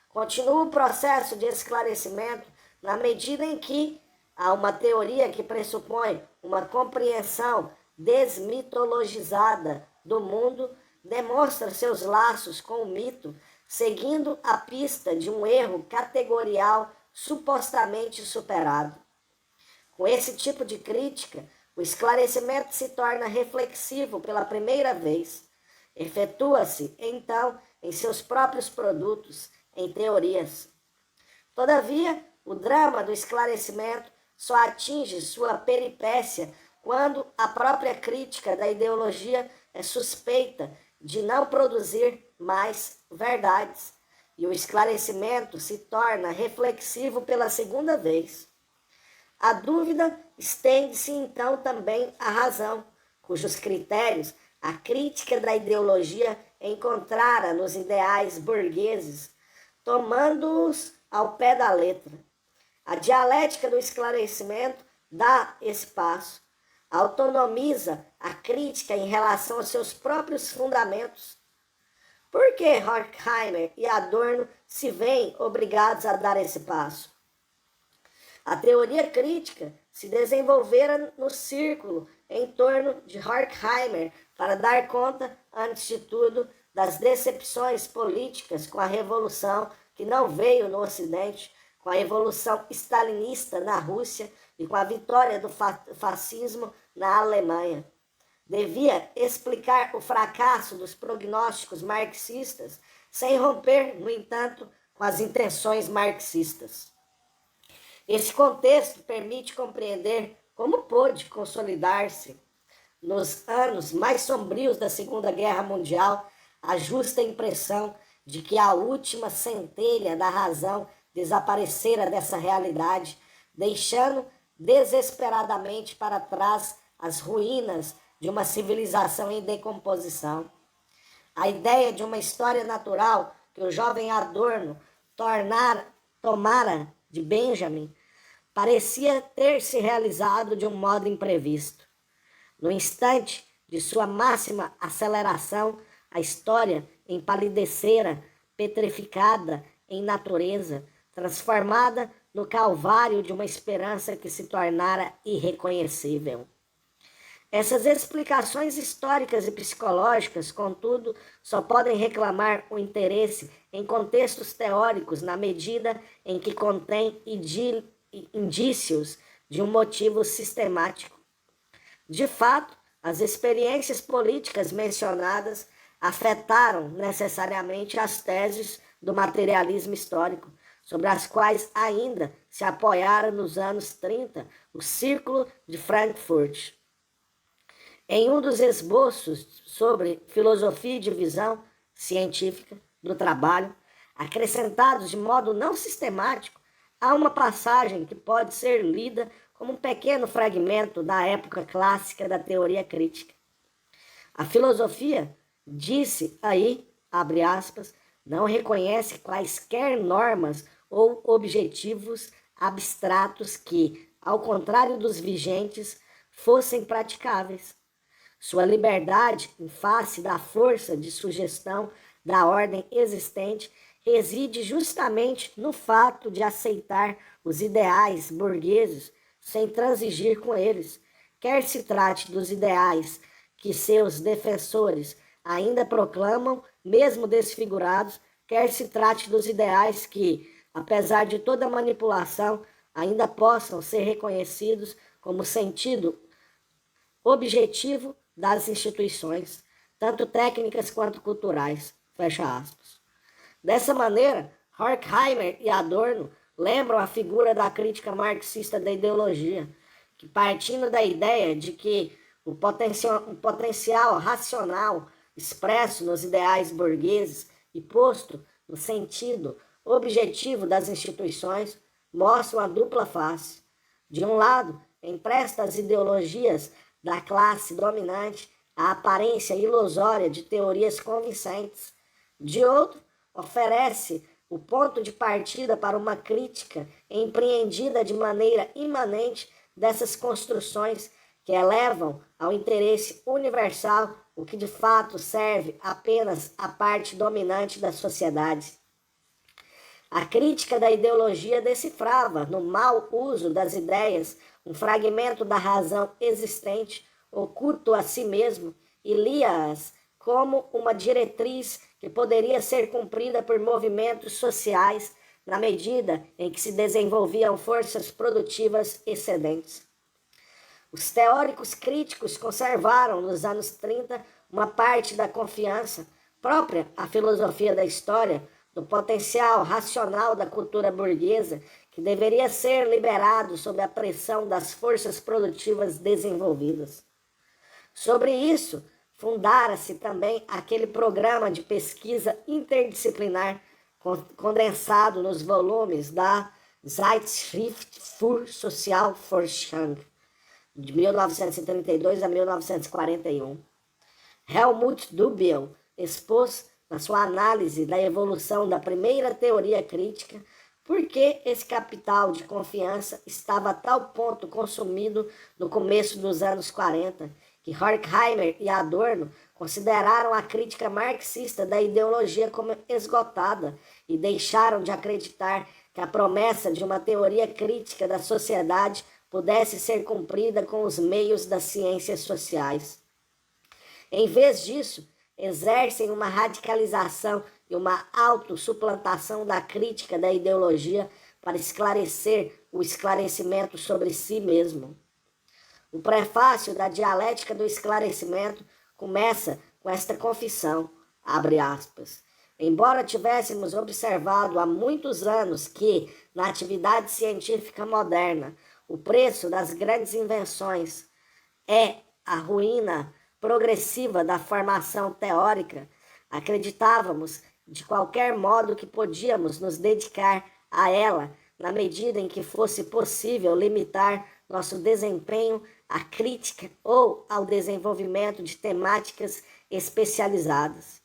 [SPEAKER 1] Continua o processo de esclarecimento na medida em que há uma teoria que pressupõe uma compreensão desmitologizada do mundo, demonstra seus laços com o mito, seguindo a pista de um erro categorial supostamente superado. Com esse tipo de crítica, o esclarecimento se torna reflexivo pela primeira vez. Efetua-se, então, em seus próprios produtos, em teorias. Todavia, o drama do esclarecimento só atinge sua peripécia quando a própria crítica da ideologia é suspeita de não produzir mais verdades, e o esclarecimento se torna reflexivo pela segunda vez. A dúvida estende-se então também à razão, cujos critérios a crítica da ideologia encontrara nos ideais burgueses, tomando-os ao pé da letra. A dialética do esclarecimento dá esse passo, autonomiza a crítica em relação aos seus próprios fundamentos. Por que Horkheimer e Adorno se veem obrigados a dar esse passo? A teoria crítica se desenvolvera no círculo em torno de Horkheimer para dar conta, antes de tudo, das decepções políticas com a revolução que não veio no Ocidente, com a evolução stalinista na Rússia e com a vitória do fascismo na Alemanha. devia explicar o fracasso dos prognósticos marxistas sem romper, no entanto, com as intenções marxistas. Esse contexto permite compreender como pôde consolidar-se, nos anos mais sombrios da Segunda Guerra Mundial, a justa impressão de que a última centelha da razão desaparecera dessa realidade, deixando desesperadamente para trás as ruínas de uma civilização em decomposição. A ideia de uma história natural que o jovem Adorno tomara de Benjamin parecia ter se realizado de um modo imprevisto. No instante de sua máxima aceleração, a história empalidecera, petrificada em natureza, transformada no calvário de uma esperança que se tornara irreconhecível. Essas explicações históricas e psicológicas, contudo, só podem reclamar o interesse em contextos teóricos na medida em que contêm indícios de um motivo sistemático. De fato, as experiências políticas mencionadas afetaram necessariamente as teses do materialismo histórico, sobre as quais ainda se apoiara nos anos 30 o Círculo de Frankfurt. Em um dos esboços sobre filosofia e divisão científica do trabalho, acrescentados de modo não sistemático, há uma passagem que pode ser lida como um pequeno fragmento da época clássica da teoria crítica. A filosofia, disse aí, abre aspas, não reconhece quaisquer normas ou objetivos abstratos que, ao contrário dos vigentes, fossem praticáveis. Sua liberdade, em face da força de sugestão da ordem existente, reside justamente no fato de aceitar os ideais burgueses sem transigir com eles, quer se trate dos ideais que seus defensores ainda proclamam, mesmo desfigurados, quer se trate dos ideais que, apesar de toda manipulação, ainda possam ser reconhecidos como sentido objetivo das instituições, tanto técnicas quanto culturais. Fecha aspas. Dessa maneira, Horkheimer e Adorno lembram a figura da crítica marxista da ideologia, que, partindo da ideia de que o potencial racional expresso nos ideais burgueses e posto no sentido objetivo das instituições, mostra uma dupla face. De um lado, empresta às ideologias da classe dominante a aparência ilusória de teorias convincentes. De outro, oferece o ponto de partida para uma crítica empreendida de maneira imanente dessas construções que elevam ao interesse universal o que de fato serve apenas à parte dominante da sociedade. A crítica da ideologia decifrava, no mau uso das ideias, um fragmento da razão existente, oculto a si mesmo, e lia-as como uma diretriz que poderia ser cumprida por movimentos sociais na medida em que se desenvolviam forças produtivas excedentes. Os teóricos críticos conservaram, nos anos 30, uma parte da confiança própria à filosofia da história, do potencial racional da cultura burguesa, que deveria ser liberado sob a pressão das forças produtivas desenvolvidas. Sobre isso, fundara-se também aquele programa de pesquisa interdisciplinar condensado nos volumes da Zeitschrift für Sozialforschung, de 1932 a 1941. Helmut Dubiel expôs, na sua análise da evolução da primeira teoria crítica, por que esse capital de confiança estava a tal ponto consumido no começo dos anos 40, que Horkheimer e Adorno consideraram a crítica marxista da ideologia como esgotada e deixaram de acreditar que a promessa de uma teoria crítica da sociedade pudesse ser cumprida com os meios das ciências sociais. Em vez disso, exercem uma radicalização e uma autossuplantação da crítica da ideologia para esclarecer o esclarecimento sobre si mesmo. O prefácio da Dialética do Esclarecimento começa com esta confissão, abre aspas. Embora tivéssemos observado há muitos anos que, na atividade científica moderna, o preço das grandes invenções é a ruína progressiva da formação teórica, acreditávamos de qualquer modo que podíamos nos dedicar a ela na medida em que fosse possível limitar nosso desempenho à crítica ou ao desenvolvimento de temáticas especializadas.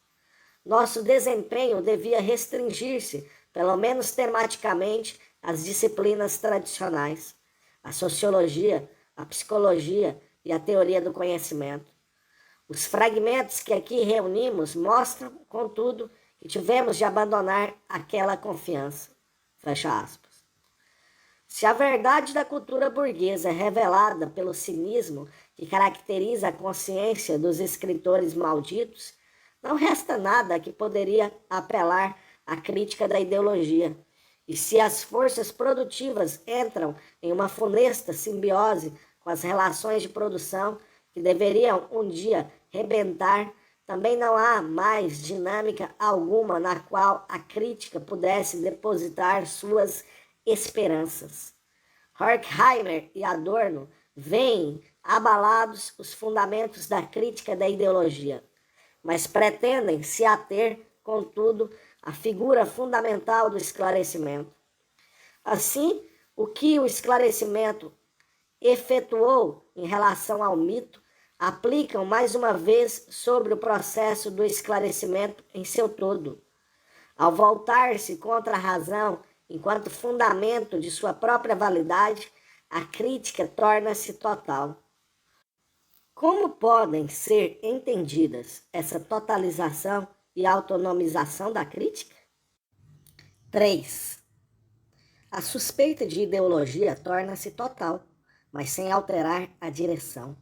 [SPEAKER 1] Nosso desempenho devia restringir-se, pelo menos tematicamente, às disciplinas tradicionais, a sociologia, a psicologia e a teoria do conhecimento. Os fragmentos que aqui reunimos mostram, contudo, que tivemos de abandonar aquela confiança. Fecha aspas. Se a verdade da cultura burguesa é revelada pelo cinismo que caracteriza a consciência dos escritores malditos, não resta nada que poderia apelar à crítica da ideologia. E se as forças produtivas entram em uma funesta simbiose com as relações de produção que deveriam um dia rebentar, também não há mais dinâmica alguma na qual a crítica pudesse depositar suas esperanças. Horkheimer e Adorno veem abalados os fundamentos da crítica da ideologia, mas pretendem se ater, contudo, à figura fundamental do esclarecimento. Assim, o que o esclarecimento efetuou em relação ao mito aplicam mais uma vez sobre o processo do esclarecimento em seu todo. Ao voltar-se contra a razão enquanto fundamento de sua própria validade, a crítica torna-se total. Como podem ser entendidas essa totalização e autonomização da crítica? 3. A suspeita de ideologia torna-se total, mas sem alterar a direção.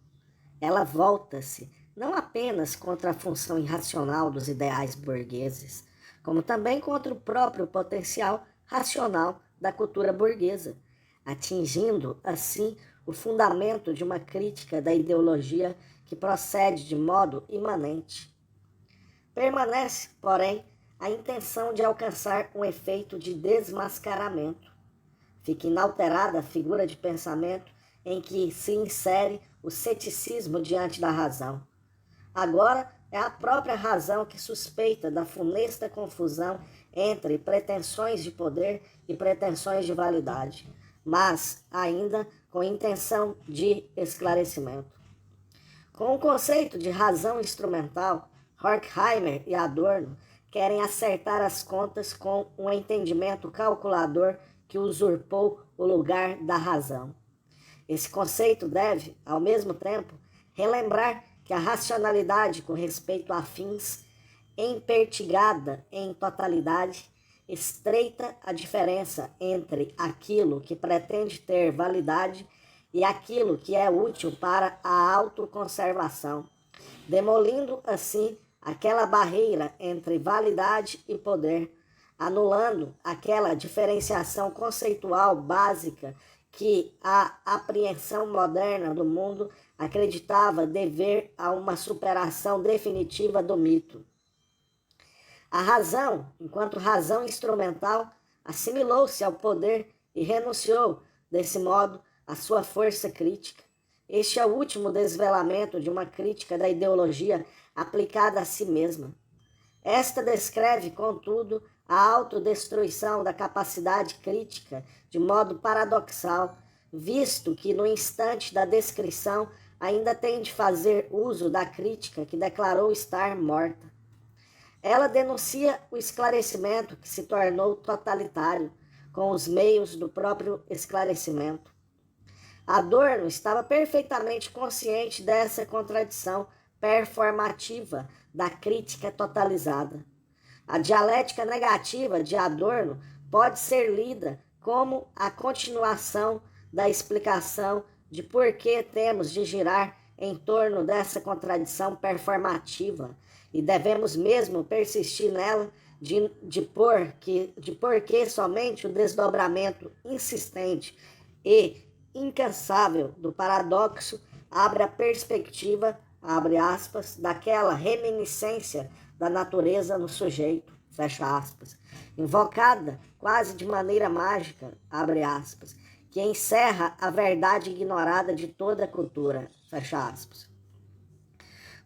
[SPEAKER 1] Ela volta-se não apenas contra a função irracional dos ideais burgueses, como também contra o próprio potencial racional da cultura burguesa, atingindo, assim, o fundamento de uma crítica da ideologia que procede de modo imanente. Permanece, porém, a intenção de alcançar um efeito de desmascaramento. Fica inalterada a figura de pensamento em que se insere o ceticismo diante da razão. Agora é a própria razão que suspeita da funesta confusão entre pretensões de poder e pretensões de validade, mas ainda com intenção de esclarecimento. Com o conceito de razão instrumental, Horkheimer e Adorno querem acertar as contas com um entendimento calculador que usurpou o lugar da razão. Esse conceito deve, ao mesmo tempo, relembrar que a racionalidade com respeito a fins, empertigada em totalidade, estreita a diferença entre aquilo que pretende ter validade e aquilo que é útil para a autoconservação, demolindo assim aquela barreira entre validade e poder, anulando aquela diferenciação conceitual básica que a apreensão moderna do mundo acreditava dever a uma superação definitiva do mito. A razão, enquanto razão instrumental, assimilou-se ao poder e renunciou, desse modo, à sua força crítica. Este é o último desvelamento de uma crítica da ideologia aplicada a si mesma. Esta descreve, contudo, a autodestruição da capacidade crítica de modo paradoxal, visto que no instante da descrição ainda tem de fazer uso da crítica que declarou estar morta. Ela denuncia o esclarecimento que se tornou totalitário com os meios do próprio esclarecimento. Adorno estava perfeitamente consciente dessa contradição performativa da crítica totalizada. A dialética negativa de Adorno pode ser lida como a continuação da explicação de por que temos de girar em torno dessa contradição performativa e devemos mesmo persistir nela de por que somente o desdobramento insistente e incansável do paradoxo abre a perspectiva, abre aspas, daquela reminiscência da natureza no sujeito, fecha aspas, invocada quase de maneira mágica, abre aspas, que encerra a verdade ignorada de toda a cultura, fecha aspas.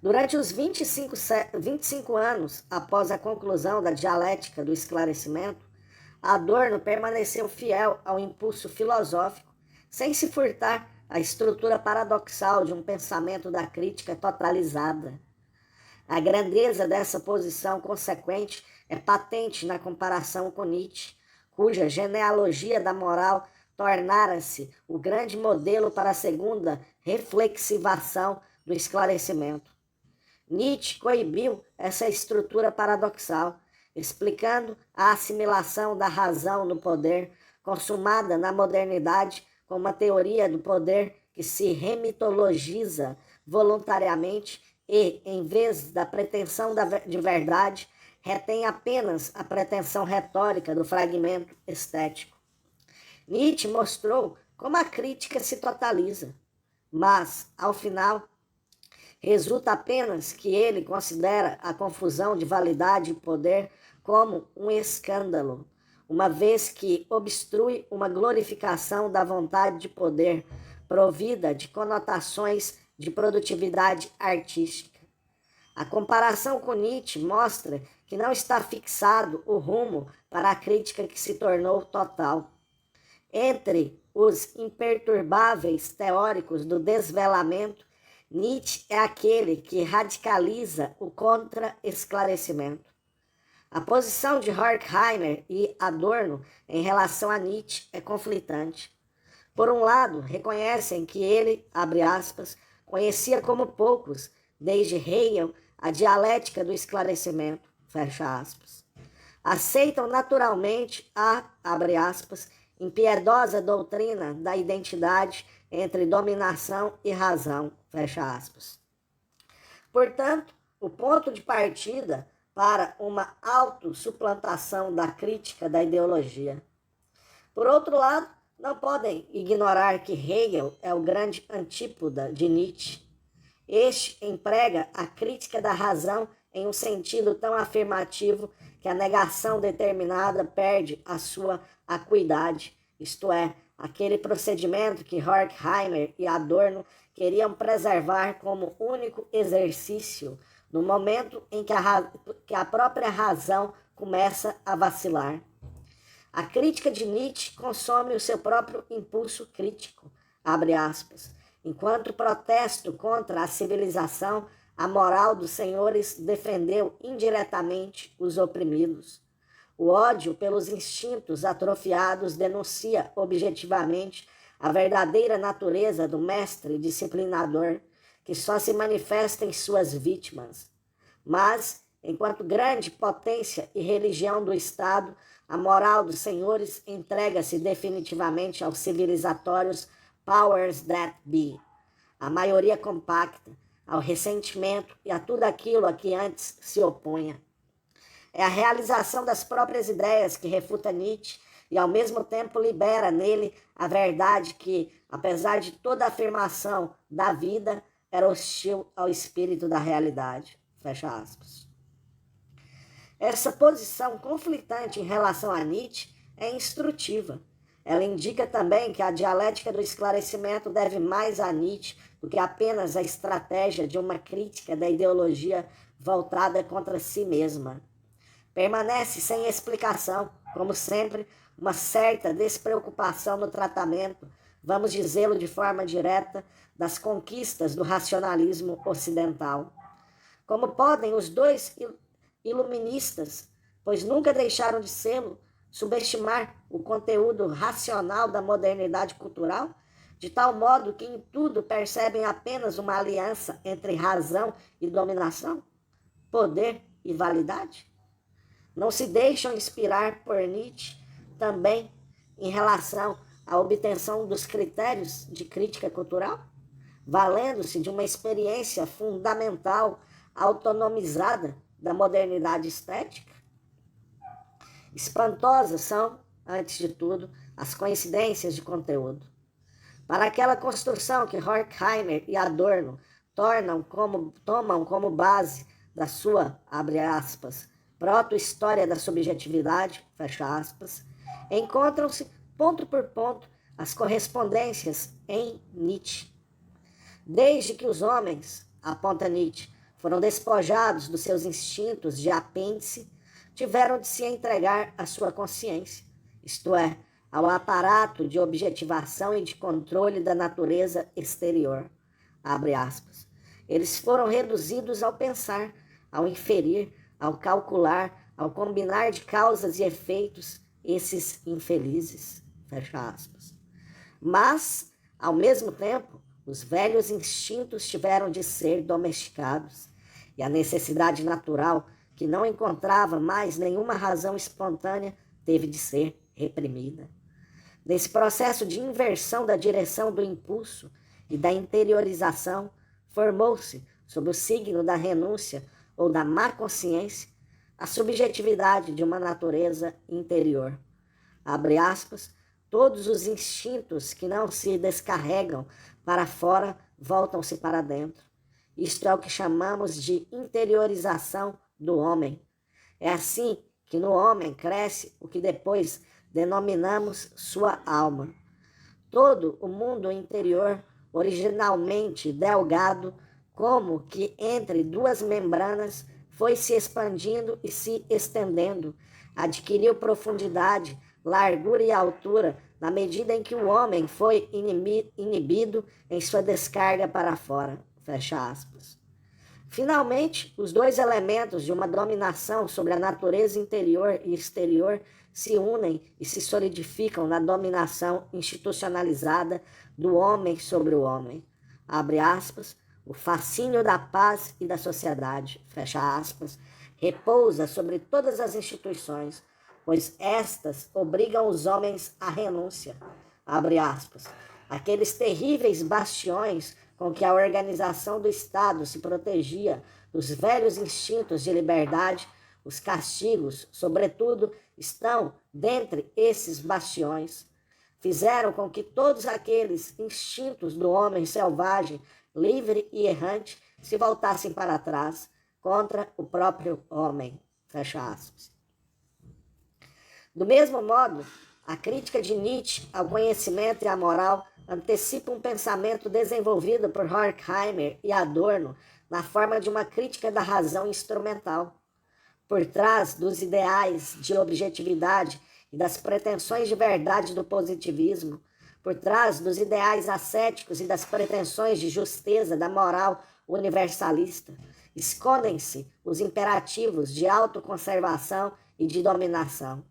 [SPEAKER 1] Durante os 25 anos após a conclusão da dialética do esclarecimento, Adorno permaneceu fiel ao impulso filosófico, sem se furtar à estrutura paradoxal de um pensamento da crítica totalizada. A grandeza dessa posição consequente é patente na comparação com Nietzsche, cuja genealogia da moral tornara-se o grande modelo para a segunda reflexivação do esclarecimento. Nietzsche coibiu essa estrutura paradoxal, explicando a assimilação da razão no poder, consumada na modernidade como uma teoria do poder que se remitologiza voluntariamente e, em vez da pretensão de verdade, retém apenas a pretensão retórica do fragmento estético. Nietzsche mostrou como a crítica se totaliza, mas, ao final, resulta apenas que ele considera a confusão de validade e poder como um escândalo, uma vez que obstrui uma glorificação da vontade de poder, provida de conotações de produtividade artística. A comparação com Nietzsche mostra que não está fixado o rumo para a crítica que se tornou total. Entre os imperturbáveis teóricos do desvelamento, Nietzsche é aquele que radicaliza o contra-esclarecimento. A posição de Horkheimer e Adorno em relação a Nietzsche é conflitante. Por um lado, reconhecem que ele, abre aspas, conhecia como poucos, desde Hegel, a dialética do esclarecimento, fecha aspas. Aceitam naturalmente a, abre aspas, impiedosa doutrina da identidade entre dominação e razão, fecha aspas. Portanto, o ponto de partida para uma autossuplantação da crítica da ideologia. Por outro lado, não podem ignorar que Hegel é o grande antípoda de Nietzsche. Este emprega a crítica da razão em um sentido tão afirmativo que a negação determinada perde a sua acuidade, isto é, aquele procedimento que Horkheimer e Adorno queriam preservar como único exercício no momento em que a própria razão começa a vacilar. A crítica de Nietzsche consome o seu próprio impulso crítico, abre aspas, enquanto protesto contra a civilização, a moral dos senhores defendeu indiretamente os oprimidos. O ódio pelos instintos atrofiados denuncia objetivamente a verdadeira natureza do mestre disciplinador, que só se manifesta em suas vítimas. Mas, enquanto grande potência e religião do Estado, a moral dos senhores entrega-se definitivamente aos civilizatórios powers that be, à maioria compacta, ao ressentimento e a tudo aquilo a que antes se opunha. É a realização das próprias ideias que refuta Nietzsche e, ao mesmo tempo, libera nele a verdade que, apesar de toda a afirmação da vida, era hostil ao espírito da realidade. Fecha aspas. Essa posição conflitante em relação a Nietzsche é instrutiva. Ela indica também que a dialética do esclarecimento deve mais a Nietzsche do que apenas a estratégia de uma crítica da ideologia voltada contra si mesma. Permanece sem explicação, como sempre, uma certa despreocupação no tratamento, vamos dizê-lo de forma direta, das conquistas do racionalismo ocidental. Como podem os dois iluministas, pois nunca deixaram de sê-lo, subestimar o conteúdo racional da modernidade cultural, de tal modo que em tudo percebem apenas uma aliança entre razão e dominação, poder e validade? Não se deixam inspirar por Nietzsche também em relação à obtenção dos critérios de crítica cultural, valendo-se de uma experiência fundamental autonomizada da modernidade estética? Espantosas são, antes de tudo, as coincidências de conteúdo. para aquela construção que Horkheimer e Adorno tomam como base da sua, abre aspas, proto-história da subjetividade, fecha aspas, encontram-se, ponto por ponto, as correspondências em Nietzsche. Desde que os homens, aponta Nietzsche, foram despojados dos seus instintos de apêndice, tiveram de se entregar à sua consciência, isto é, ao aparato de objetivação e de controle da natureza exterior, abre aspas. Eles foram reduzidos ao pensar, ao inferir, ao calcular, ao combinar de causas e efeitos, esses infelizes, fecha aspas. Mas, ao mesmo tempo, os velhos instintos tiveram de ser domesticados, e a necessidade natural, que não encontrava mais nenhuma razão espontânea, teve de ser reprimida. Nesse processo de inversão da direção do impulso e da interiorização, formou-se, sob o signo da renúncia ou da má consciência, a subjetividade de uma natureza interior. Abre aspas, todos os instintos que não se descarregam para fora voltam-se para dentro. Isto é o que chamamos de interiorização do homem. É assim que no homem cresce o que depois denominamos sua alma. Todo o mundo interior, originalmente delgado, como que entre duas membranas, foi se expandindo e se estendendo, adquiriu profundidade, largura e altura, na medida em que o homem foi inibido em sua descarga para fora. Fecha aspas. Finalmente, os dois elementos de uma dominação sobre a natureza interior e exterior se unem e se solidificam na dominação institucionalizada do homem sobre o homem. Abre aspas, o fascínio da paz e da sociedade, fecha aspas, repousa sobre todas as instituições, pois estas obrigam os homens à renúncia, abre aspas, aqueles terríveis bastiões com que a organização do Estado se protegia dos velhos instintos de liberdade, os castigos, sobretudo, estão dentre esses bastiões. Fizeram com que todos aqueles instintos do homem selvagem, livre e errante, se voltassem para trás, contra o próprio homem. Fecha aspas. Do mesmo modo, a crítica de Nietzsche ao conhecimento e à moral antecipa um pensamento desenvolvido por Horkheimer e Adorno na forma de uma crítica da razão instrumental. Por trás dos ideais de objetividade e das pretensões de verdade do positivismo, por trás dos ideais ascéticos e das pretensões de justeza da moral universalista, escondem-se os imperativos de autoconservação e de dominação.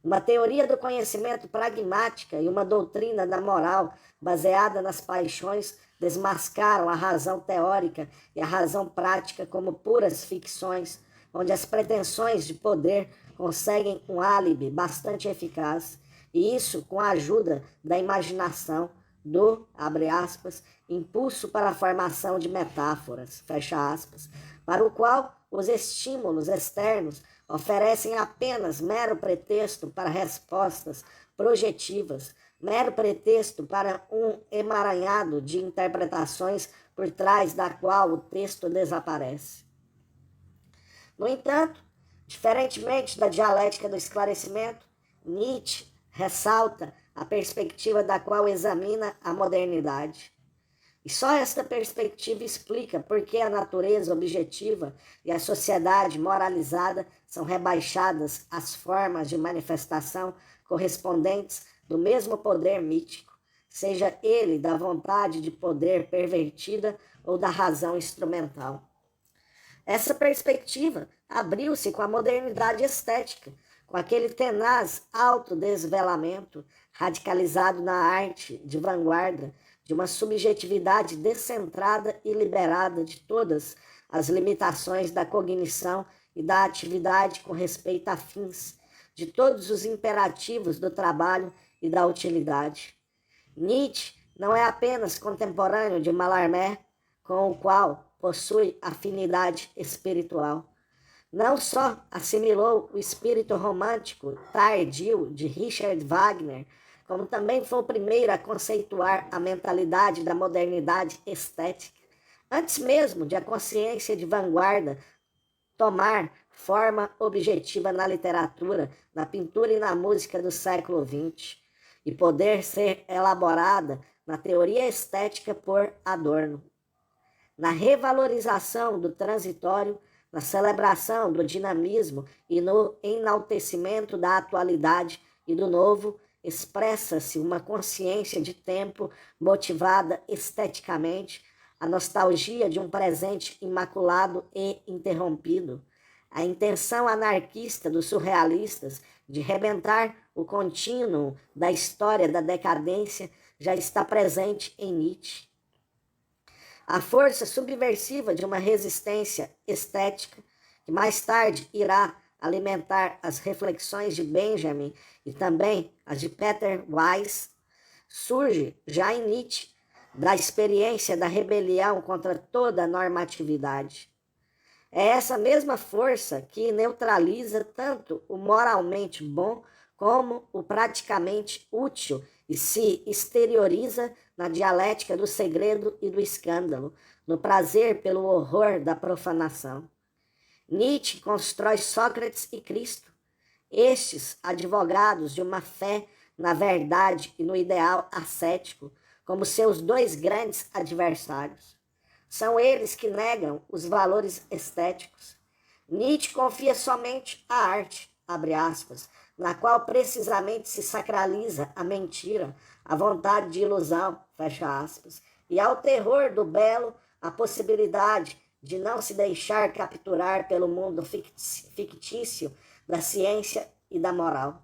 [SPEAKER 1] Uma teoria do conhecimento pragmática e uma doutrina da moral baseada nas paixões desmascaram a razão teórica e a razão prática como puras ficções, onde as pretensões de poder conseguem um álibi bastante eficaz, e isso com a ajuda da imaginação, do, abre aspas, impulso para a formação de metáforas, fecha aspas, para o qual os estímulos externos oferecem apenas mero pretexto para respostas projetivas, mero pretexto para um emaranhado de interpretações por trás da qual o texto desaparece. No entanto, diferentemente da dialética do esclarecimento, Nietzsche ressalta a perspectiva da qual examina a modernidade. E só esta perspectiva explica por que a natureza objetiva e a sociedade moralizada são rebaixadas às formas de manifestação correspondentes do mesmo poder mítico, seja ele da vontade de poder pervertida ou da razão instrumental. Essa perspectiva abriu-se com a modernidade estética, com aquele tenaz autodesvelamento radicalizado na arte de vanguarda, de uma subjetividade descentrada e liberada de todas as limitações da cognição e da atividade com respeito a fins, de todos os imperativos do trabalho e da utilidade. Nietzsche não é apenas contemporâneo de Mallarmé, com o qual possui afinidade espiritual. Não só assimilou o espírito romântico tardio de Richard Wagner, como também foi o primeiro a conceituar a mentalidade da modernidade estética, antes mesmo de a consciência de vanguarda tomar forma objetiva na literatura, na pintura e na música do século XX, e poder ser elaborada na teoria estética por Adorno. Na revalorização do transitório, na celebração do dinamismo e no enaltecimento da atualidade e do novo, expressa-se uma consciência de tempo motivada esteticamente, a nostalgia de um presente imaculado e interrompido, a intenção anarquista dos surrealistas de rebentar o contínuo da história da decadência já está presente em Nietzsche. A força subversiva de uma resistência estética, que mais tarde irá alimentar as reflexões de Benjamin e também as de Peter Weiss, surge já em Nietzsche, da experiência da rebelião contra toda a normatividade. É essa mesma força que neutraliza tanto o moralmente bom como o praticamente útil e se exterioriza na dialética do segredo e do escândalo, no prazer pelo horror da profanação. Nietzsche constrói Sócrates e Cristo, estes advogados de uma fé na verdade e no ideal ascético, como seus dois grandes adversários. São eles que negam os valores estéticos. Nietzsche confia somente à arte, abre aspas, na qual precisamente se sacraliza a mentira, a vontade de ilusão, fecha aspas, e ao terror do belo, a possibilidade de não se deixar capturar pelo mundo fictício da ciência e da moral.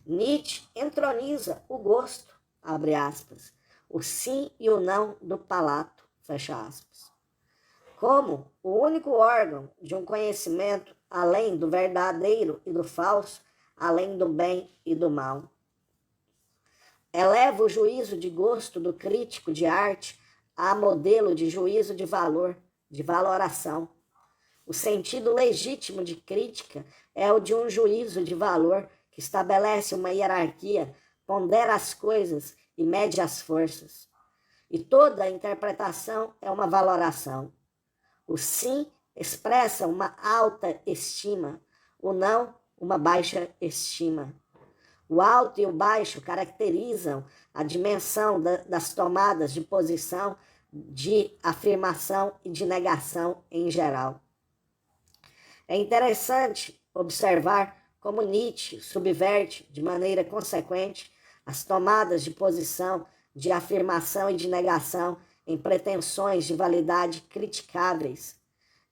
[SPEAKER 1] Nietzsche entroniza o gosto, abre aspas, o sim e o não do palato, fecha aspas, como o único órgão de um conhecimento além do verdadeiro e do falso, além do bem e do mal. Eleva o juízo de gosto do crítico de arte a modelo de juízo de valor, de valoração. O sentido legítimo de crítica é o de um juízo de valor que estabelece uma hierarquia, pondera as coisas e mede as forças. E toda a interpretação é uma valoração. O sim expressa uma alta estima, o não, uma baixa estima. O alto e o baixo caracterizam a dimensão das tomadas de posição, de afirmação e de negação em geral. É interessante observar como Nietzsche subverte de maneira consequente as tomadas de posição, de afirmação e de negação em pretensões de validade criticáveis.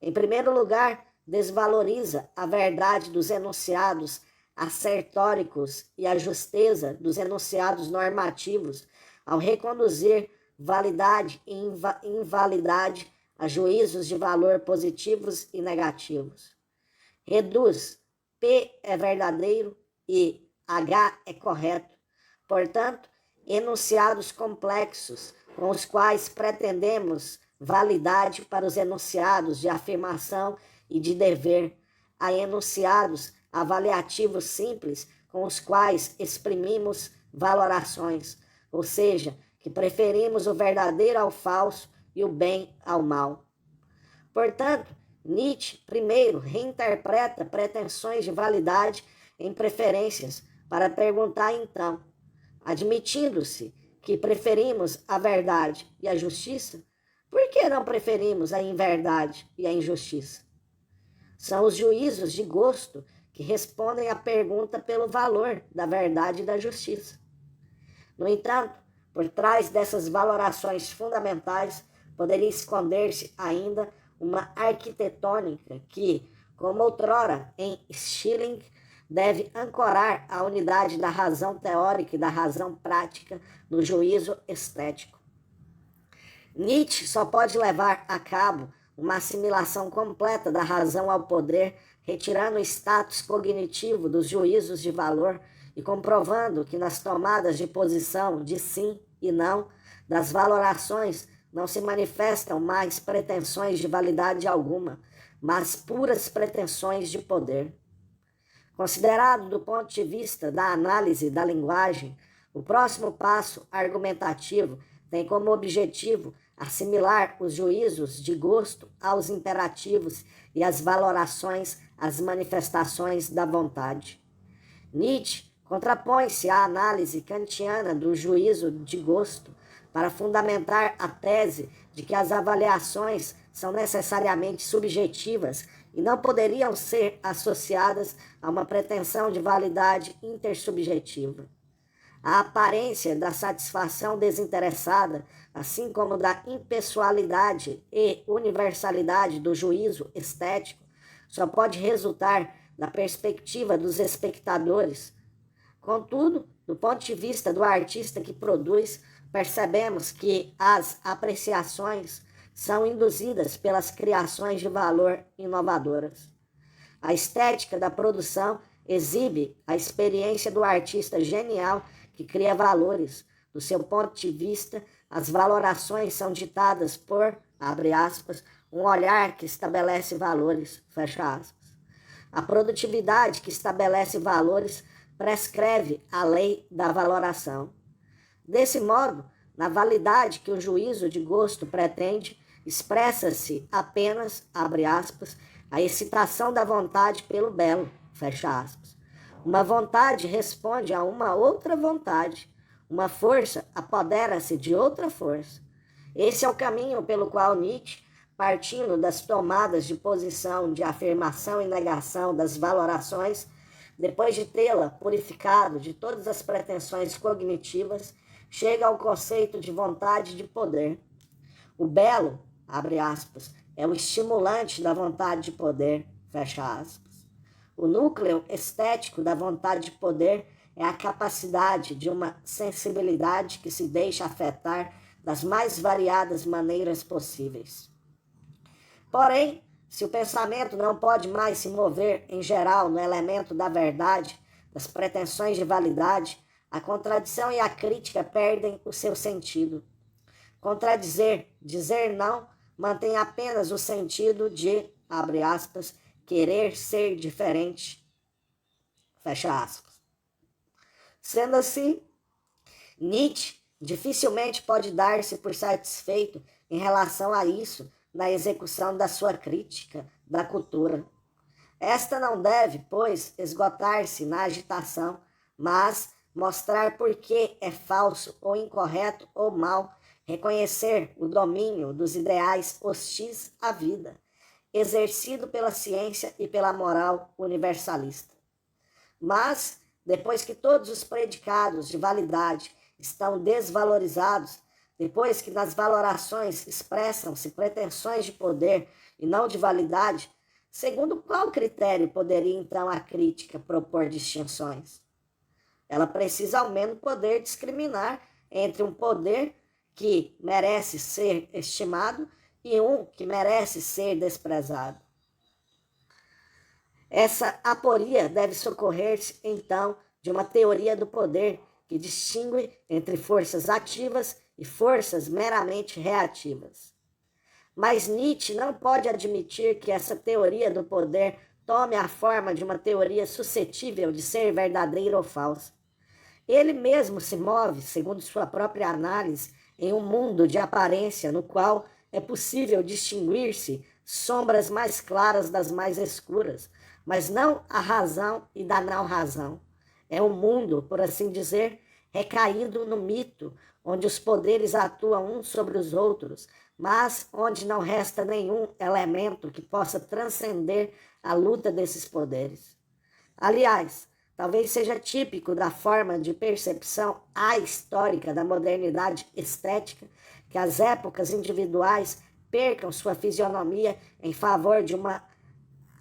[SPEAKER 1] Em primeiro lugar, desvaloriza a verdade dos enunciados assertóricos e a justeza dos enunciados normativos ao reconduzir validade e invalidade a juízos de valor positivos e negativos. Reduz P é verdadeiro e H é correto. Portanto, enunciados complexos com os quais pretendemos validade para os enunciados de afirmação e de dever, a enunciados avaliativos simples com os quais exprimimos valorações, ou seja, que preferimos o verdadeiro ao falso e o bem ao mal. Portanto, Nietzsche, primeiro, reinterpreta pretensões de validade em preferências para perguntar então, admitindo-se que preferimos a verdade e a justiça, por que não preferimos a inverdade e a injustiça? São os juízos de gosto que respondem à pergunta pelo valor da verdade e da justiça. No entanto, por trás dessas valorações fundamentais, poderia esconder-se ainda uma arquitetônica que, como outrora em Schelling, deve ancorar a unidade da razão teórica e da razão prática no juízo estético. Nietzsche só pode levar a cabo uma assimilação completa da razão ao poder, retirando o status cognitivo dos juízos de valor e comprovando que nas tomadas de posição de sim e não, das valorações, não se manifestam mais pretensões de validade alguma, mas puras pretensões de poder. Considerado do ponto de vista da análise da linguagem, O próximo passo argumentativo tem como objetivo assimilar os juízos de gosto aos imperativos e as valorações às manifestações da vontade. Nietzsche contrapõe-se à análise kantiana do juízo de gosto para fundamentar a tese de que as avaliações são necessariamente subjetivas e não poderiam ser associadas a uma pretensão de validade intersubjetiva. A aparência da satisfação desinteressada, assim como da impessoalidade e universalidade do juízo estético, só pode resultar da perspectiva dos espectadores. Contudo, do ponto de vista do artista que produz, percebemos que as apreciações são induzidas pelas criações de valor inovadoras. A estética da produção exibe a experiência do artista genial que cria valores. Do seu ponto de vista, as valorações são ditadas por, abre aspas, um olhar que estabelece valores, fecha aspas. A produtividade que estabelece valores prescreve a lei da valoração. Desse modo, na validade que o juízo de gosto pretende, expressa-se apenas, abre aspas, a excitação da vontade pelo belo, fecha aspas. Uma vontade responde a uma outra vontade. Uma força apodera-se de outra força. Esse é o caminho pelo qual Nietzsche, partindo das tomadas de posição de afirmação e negação das valorações, depois de tê-la purificado de todas as pretensões cognitivas, chega ao conceito de vontade de poder. O belo, abre aspas, é o estimulante da vontade de poder, fecha aspas. O núcleo estético da vontade de poder é a capacidade de uma sensibilidade que se deixa afetar das mais variadas maneiras possíveis. Porém, se o pensamento não pode mais se mover, em geral, no elemento da verdade, das pretensões de validade, a contradição e a crítica perdem o seu sentido. Contradizer, dizer não, mantém apenas o sentido de, abre aspas, querer ser diferente, fecha aspas. Sendo assim, Nietzsche dificilmente pode dar-se por satisfeito em relação a isso na execução da sua crítica da cultura. Esta não deve, pois, esgotar-se na agitação, mas mostrar por que é falso ou incorreto ou mal reconhecer o domínio dos ideais hostis à vida, exercido pela ciência e pela moral universalista. Mas, depois que todos os predicados de validade estão desvalorizados, depois que nas valorações expressam-se pretensões de poder e não de validade, segundo qual critério poderia então a crítica propor distinções? Ela precisa ao menos poder discriminar entre um poder que merece ser estimado e um que merece ser desprezado. Essa aporia deve socorrer-se, então, de uma teoria do poder que distingue entre forças ativas e forças meramente reativas. Mas Nietzsche não pode admitir que essa teoria do poder tome a forma de uma teoria suscetível de ser verdadeira ou falsa. Ele mesmo se move, segundo sua própria análise, em um mundo de aparência no qual é possível distinguir-se sombras mais claras das mais escuras, mas não a razão e da não-razão. É um mundo, por assim dizer, recaído no mito, onde os poderes atuam uns sobre os outros, mas onde não resta nenhum elemento que possa transcender a luta desses poderes. Aliás, talvez seja típico da forma de percepção ahistórica da modernidade estética que as épocas individuais percam sua fisionomia em favor de uma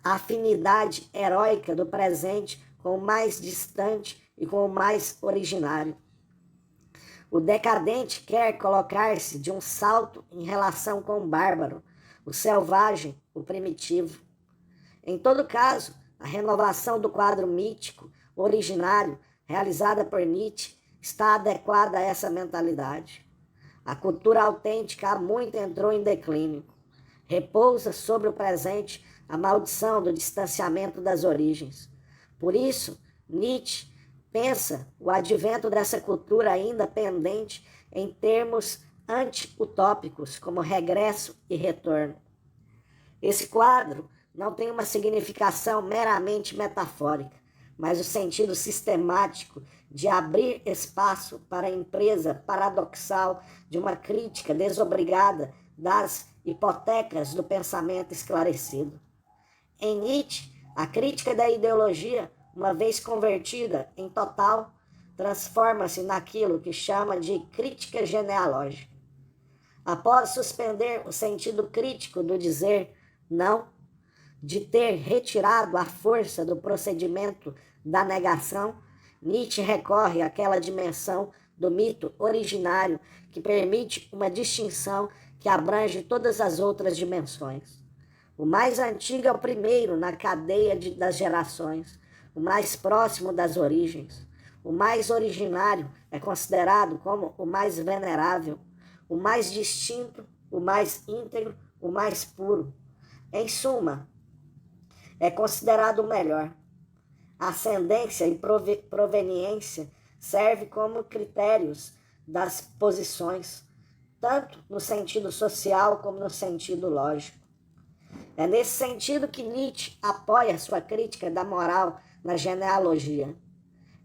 [SPEAKER 1] afinidade heróica do presente com o mais distante e com o mais originário. O decadente quer colocar-se de um salto em relação com o bárbaro, o selvagem, o primitivo. Em todo caso, a renovação do quadro mítico, originário, realizada por Nietzsche, está adequada a essa mentalidade. A cultura autêntica há muito entrou em declínio. Repousa sobre o presente a maldição do distanciamento das origens. Por isso, Nietzsche pensa o advento dessa cultura ainda pendente em termos anti-utópicos, como regresso e retorno. Esse quadro não tem uma significação meramente metafórica, mas o sentido sistemático de abrir espaço para a empresa paradoxal de uma crítica desobrigada das hipotecas do pensamento esclarecido. Em Nietzsche, a crítica da ideologia, uma vez convertida em total, transforma-se naquilo que chama de crítica genealógica. Após suspender o sentido crítico do dizer não, de ter retirado a força do procedimento da negação, Nietzsche recorre àquela dimensão do mito originário que permite uma distinção que abrange todas as outras dimensões. O mais antigo é o primeiro na cadeia das gerações, o mais próximo das origens. O mais originário é considerado como o mais venerável, o mais distinto, o mais íntegro, o mais puro. Em suma, é considerado o melhor. Ascendência e proveniência servem como critérios das posições, tanto no sentido social como no sentido lógico. É nesse sentido que Nietzsche apoia sua crítica da moral na genealogia.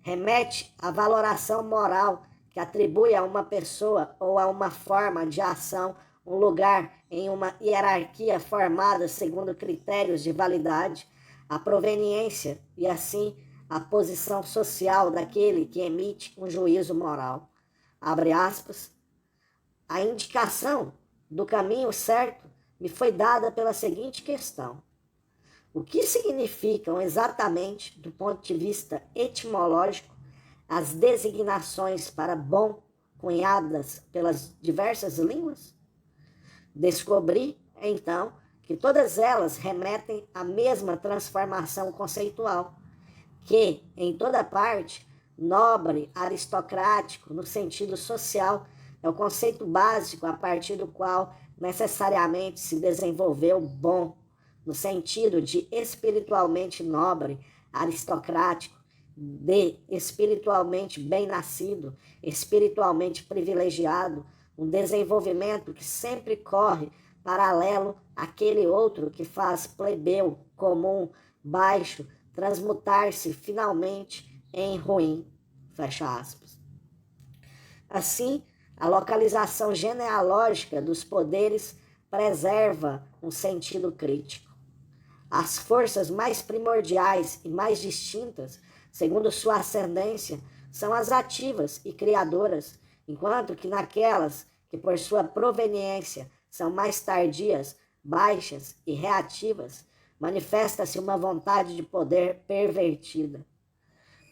[SPEAKER 1] Remete à valoração moral que atribui a uma pessoa ou a uma forma de ação um lugar em uma hierarquia formada segundo critérios de validade, a proveniência e, assim, a posição social daquele que emite um juízo moral. Abre aspas. A indicação do caminho certo me foi dada pela seguinte questão. O que significam exatamente, do ponto de vista etimológico, as designações para bom cunhadas pelas diversas línguas? Descobri, então, que todas elas remetem à mesma transformação conceitual, que, em toda parte, nobre, aristocrático, no sentido social, é o conceito básico a partir do qual necessariamente se desenvolveu bom, no sentido de espiritualmente nobre, aristocrático, de espiritualmente bem-nascido, espiritualmente privilegiado, um desenvolvimento que sempre corre paralelo àquele outro que faz plebeu, comum, baixo, transmutar-se finalmente em ruim. Fecha aspas. Assim, a localização genealógica dos poderes preserva um sentido crítico. As forças mais primordiais e mais distintas, segundo sua ascendência, são as ativas e criadoras, enquanto que naquelas que por sua proveniência são mais tardias, baixas e reativas, manifesta-se uma vontade de poder pervertida.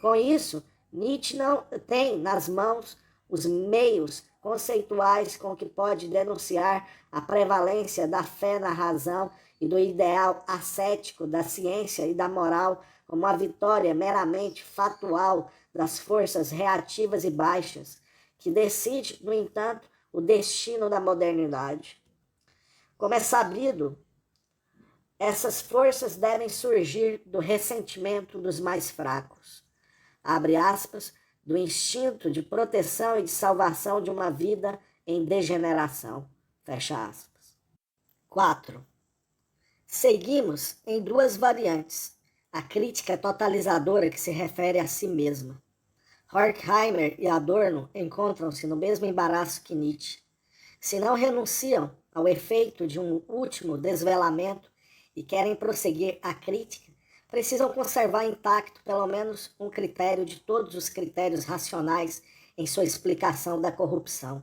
[SPEAKER 1] Com isso, Nietzsche não tem nas mãos os meios conceituais com que pode denunciar a prevalência da fé na razão e do ideal ascético da ciência e da moral como a vitória meramente fatual das forças reativas e baixas, que decide, no entanto, o destino da modernidade. Como é sabido, essas forças devem surgir do ressentimento dos mais fracos. Abre aspas, do instinto de proteção e de salvação de uma vida em degeneração. Fecha aspas. 4. Seguimos em duas variantes. A crítica totalizadora que se refere a si mesma. Horkheimer e Adorno encontram-se no mesmo embaraço que Nietzsche. Se não renunciam ao efeito de um último desvelamento e querem prosseguir a crítica, precisam conservar intacto pelo menos um critério de todos os critérios racionais em sua explicação da corrupção.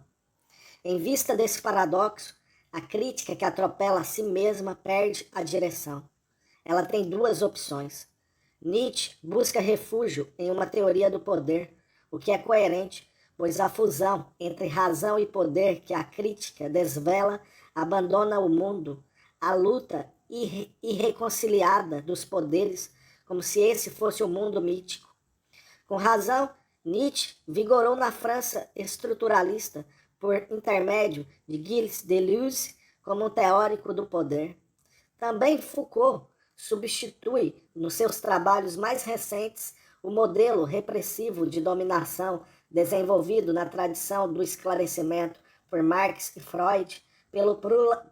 [SPEAKER 1] Em vista desse paradoxo, a crítica que atropela a si mesma perde a direção. Ela tem duas opções. Nietzsche busca refúgio em uma teoria do poder, o que é coerente, pois a fusão entre razão e poder que a crítica desvela abandona o mundo, a luta irreconciliada dos poderes, como se esse fosse o mundo mítico. Com razão, Nietzsche vigorou na França estruturalista por intermédio de Gilles Deleuze como um teórico do poder. Também Foucault substitui, nos seus trabalhos mais recentes, o modelo repressivo de dominação desenvolvido na tradição do esclarecimento por Marx e Freud, pelo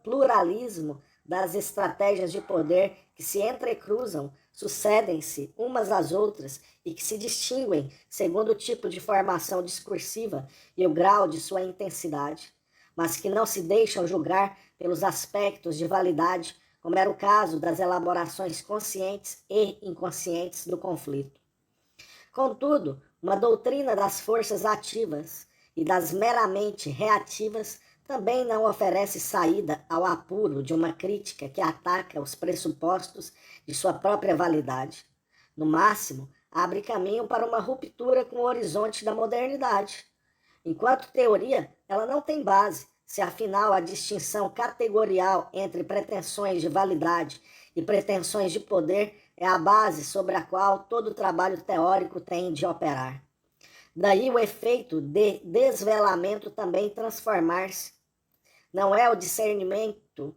[SPEAKER 1] pluralismo das estratégias de poder que se entrecruzam, sucedem-se umas às outras e que se distinguem segundo o tipo de formação discursiva e o grau de sua intensidade, mas que não se deixam julgar pelos aspectos de validade, como era o caso das elaborações conscientes e inconscientes do conflito. Contudo, uma doutrina das forças ativas e das meramente reativas também não oferece saída ao apuro de uma crítica que ataca os pressupostos de sua própria validade. No máximo, abre caminho para uma ruptura com o horizonte da modernidade. Enquanto teoria, ela não tem base, se afinal a distinção categorial entre pretensões de validade e pretensões de poder é a base sobre a qual todo trabalho teórico tem de operar. Daí o efeito de desvelamento também transformar-se. Não é o discernimento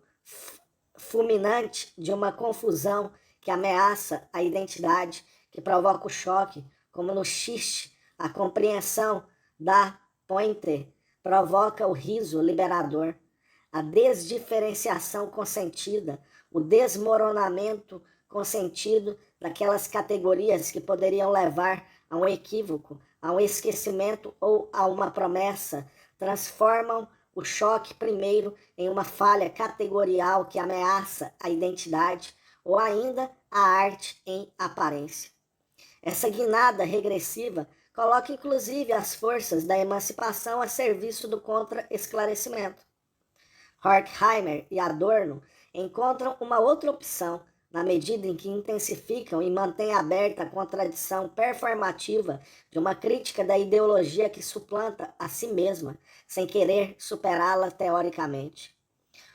[SPEAKER 1] fulminante de uma confusão que ameaça a identidade, que provoca o choque, como no xiste, a compreensão da Pointer provoca o riso liberador, a desdiferenciação consentida, o desmoronamento consentido daquelas categorias que poderiam levar a um equívoco, a um esquecimento ou a uma promessa, transformam o choque primeiro em uma falha categorial que ameaça a identidade ou ainda a arte em aparência. Essa guinada regressiva coloca inclusive as forças da emancipação a serviço do contra-esclarecimento. Horkheimer e Adorno encontram uma outra opção, na medida em que intensificam e mantêm aberta a contradição performativa de uma crítica da ideologia que suplanta a si mesma, sem querer superá-la teoricamente.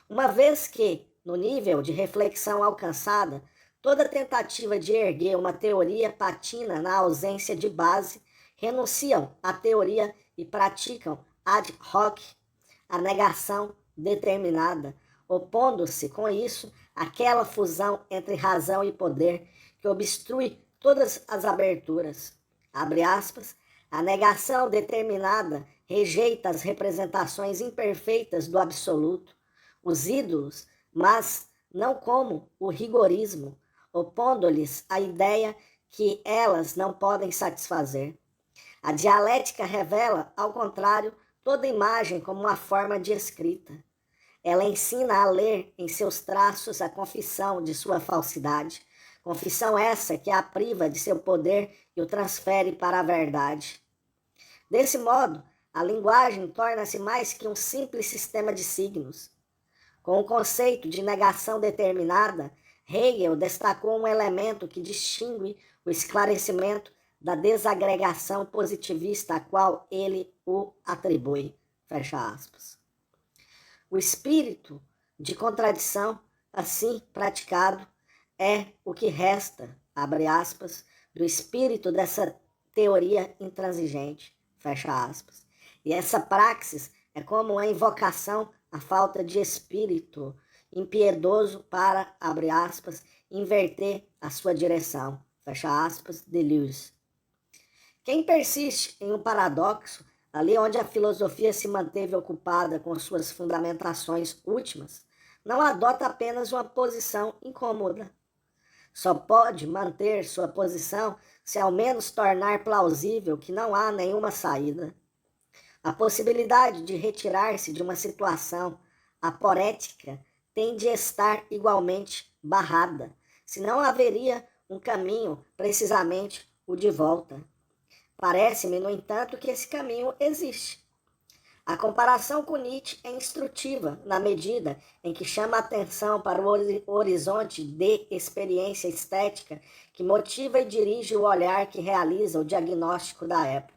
[SPEAKER 1] Uma vez que, no nível de reflexão alcançada, toda tentativa de erguer uma teoria patina na ausência de base, renunciam à teoria e praticam ad hoc a negação determinada, opondo-se com isso àquela fusão entre razão e poder que obstrui todas as aberturas. Abre aspas, a negação determinada rejeita as representações imperfeitas do absoluto, os ídolos, mas não como o rigorismo, opondo-lhes a ideia que elas não podem satisfazer. A dialética revela, ao contrário, toda imagem como uma forma de escrita. Ela ensina a ler em seus traços a confissão de sua falsidade, confissão essa que a priva de seu poder e o transfere para a verdade. Desse modo, a linguagem torna-se mais que um simples sistema de signos. Com o conceito de negação determinada, Hegel destacou um elemento que distingue o esclarecimento da desagregação positivista a qual ele o atribui. Fecha aspas. O espírito de contradição, assim praticado, é o que resta, abre aspas, do espírito dessa teoria intransigente, fecha aspas. E essa praxis é como uma invocação à falta de espírito impiedoso para, abre aspas, inverter a sua direção, fecha aspas, Deleuze. Quem persiste em um paradoxo, ali onde a filosofia se manteve ocupada com suas fundamentações últimas, não adota apenas uma posição incômoda. Só pode manter sua posição se ao menos tornar plausível que não há nenhuma saída. A possibilidade de retirar-se de uma situação aporética tem de estar igualmente barrada, senão haveria um caminho, precisamente o de volta. Parece-me, no entanto, que esse caminho existe. A comparação com Nietzsche é instrutiva na medida em que chama a atenção para o horizonte de experiência estética que motiva e dirige o olhar que realiza o diagnóstico da época.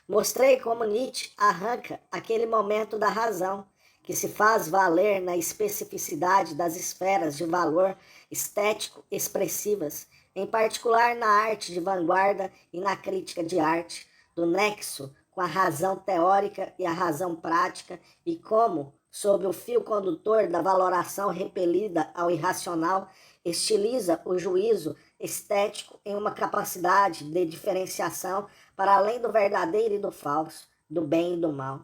[SPEAKER 1] Mostrei como Nietzsche arranca aquele momento da razão, que se faz valer na especificidade das esferas de valor estético expressivas, em particular na arte de vanguarda e na crítica de arte, do nexo com a razão teórica e a razão prática, e como, sob o fio condutor da valoração repelida ao irracional, estiliza o juízo estético em uma capacidade de diferenciação para além do verdadeiro e do falso, do bem e do mal.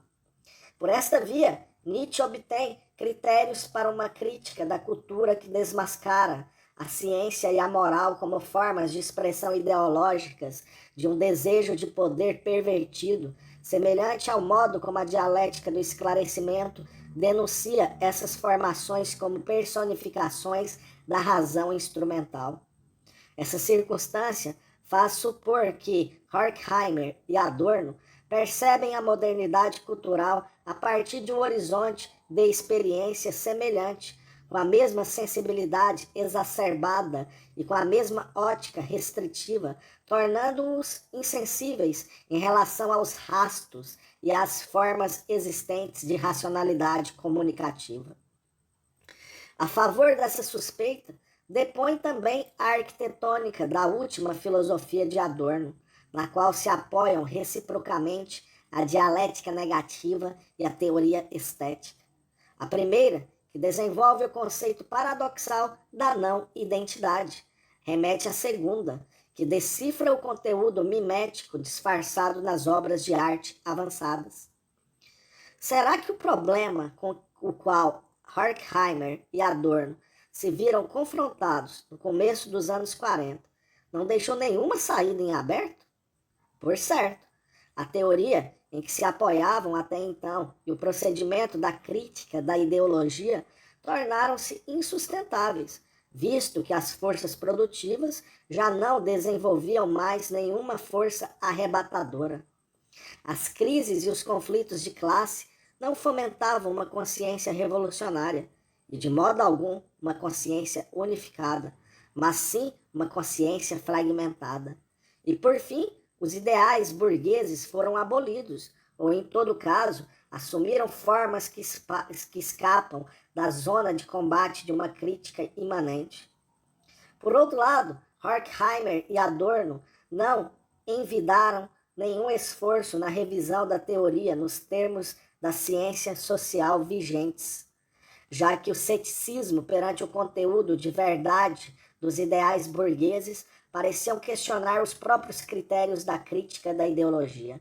[SPEAKER 1] Por esta via, Nietzsche obtém critérios para uma crítica da cultura que desmascara a ciência e a moral como formas de expressão ideológicas de um desejo de poder pervertido, semelhante ao modo como a dialética do esclarecimento denuncia essas formações como personificações da razão instrumental. Essa circunstância faz supor que Horkheimer e Adorno percebem a modernidade cultural a partir de um horizonte de experiência semelhante, com a mesma sensibilidade exacerbada e com a mesma ótica restritiva, tornando-os insensíveis em relação aos rastros e às formas existentes de racionalidade comunicativa. A favor dessa suspeita, depõe também a arquitetônica da última filosofia de Adorno, na qual se apoiam reciprocamente a dialética negativa e a teoria estética. A primeira, que desenvolve o conceito paradoxal da não-identidade, remete à segunda, que decifra o conteúdo mimético disfarçado nas obras de arte avançadas. Será que o problema com o qual Horkheimer e Adorno se viram confrontados no começo dos anos 40 não deixou nenhuma saída em aberto? Por certo, a teoria em que se apoiavam até então e o procedimento da crítica da ideologia tornaram-se insustentáveis, visto que as forças produtivas já não desenvolviam mais nenhuma força arrebatadora. As crises e os conflitos de classe não fomentavam uma consciência revolucionária, e de modo algum uma consciência unificada, mas sim uma consciência fragmentada. E por fim, os ideais burgueses foram abolidos, ou em todo caso, assumiram formas que escapam da zona de combate de uma crítica imanente. Por outro lado, Horkheimer e Adorno não envidaram nenhum esforço na revisão da teoria nos termos da ciência social vigentes, já que o ceticismo perante o conteúdo de verdade dos ideais burgueses pareciam questionar os próprios critérios da crítica da ideologia.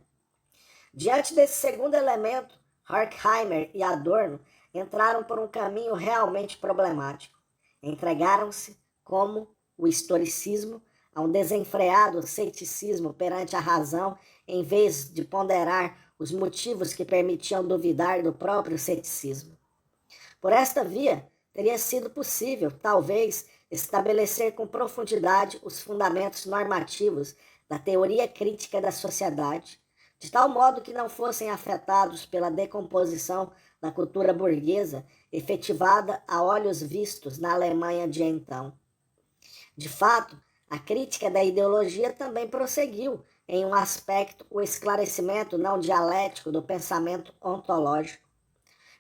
[SPEAKER 1] Diante desse segundo elemento, Horkheimer e Adorno entraram por um caminho realmente problemático. Entregaram-se, como o historicismo, a um desenfreado ceticismo perante a razão, em vez de ponderar os motivos que permitiam duvidar do próprio ceticismo. Por esta via, teria sido possível, talvez, estabelecer com profundidade os fundamentos normativos da teoria crítica da sociedade, de tal modo que não fossem afetados pela decomposição da cultura burguesa efetivada a olhos vistos na Alemanha de então. De fato, a crítica da ideologia também prosseguiu, em um aspecto, o esclarecimento não dialético do pensamento ontológico.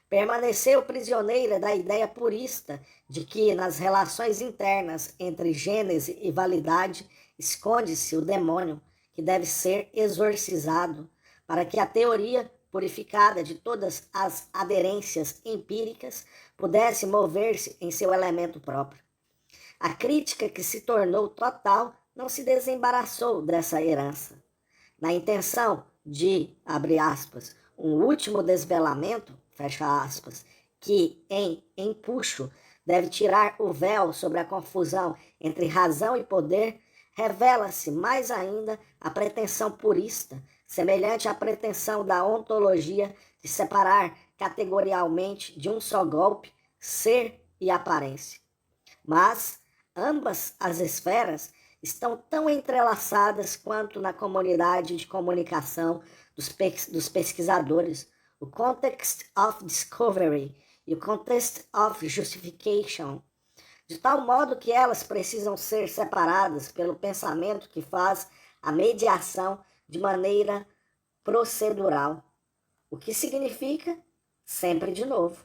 [SPEAKER 1] Permaneceu prisioneira da ideia purista de que, nas relações internas entre gênese e validade, esconde-se o demônio, que deve ser exorcizado, para que a teoria, purificada de todas as aderências empíricas, pudesse mover-se em seu elemento próprio. A crítica que se tornou total não se desembaraçou dessa herança. Na intenção de, abre aspas, um último desvelamento, fecha aspas, que, em empuxo, deve tirar o véu sobre a confusão entre razão e poder, revela-se mais ainda a pretensão purista, semelhante à pretensão da ontologia de separar categorialmente de um só golpe ser e aparência. Mas ambas as esferas estão tão entrelaçadas quanto na comunidade de comunicação dos pesquisadores, o context of discovery e o context of justification, de tal modo que elas precisam ser separadas pelo pensamento que faz a mediação de maneira procedural, o que significa sempre de novo.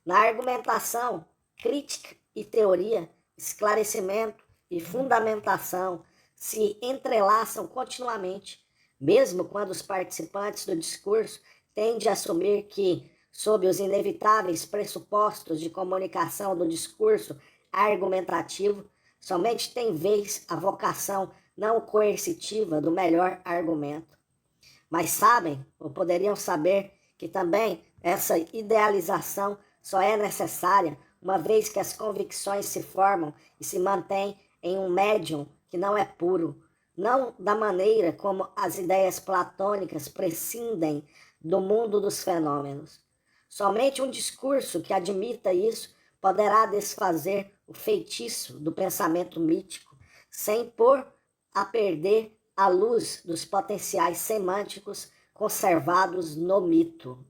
[SPEAKER 1] Na argumentação, crítica e teoria, esclarecimento e fundamentação se entrelaçam continuamente, mesmo quando os participantes do discurso tendem a assumir que, sob os inevitáveis pressupostos de comunicação do discurso argumentativo, Somente tem vez a vocação não coercitiva do melhor argumento. Mas sabem, ou poderiam saber, que também essa idealização só é necessária uma vez que as convicções se formam e se mantêm em um médium que não é puro, não da maneira como as ideias platônicas prescindem do mundo dos fenômenos. Somente um discurso que admita isso poderá desfazer o feitiço do pensamento mítico, sem pôr a perder a luz dos potenciais semânticos conservados no mito.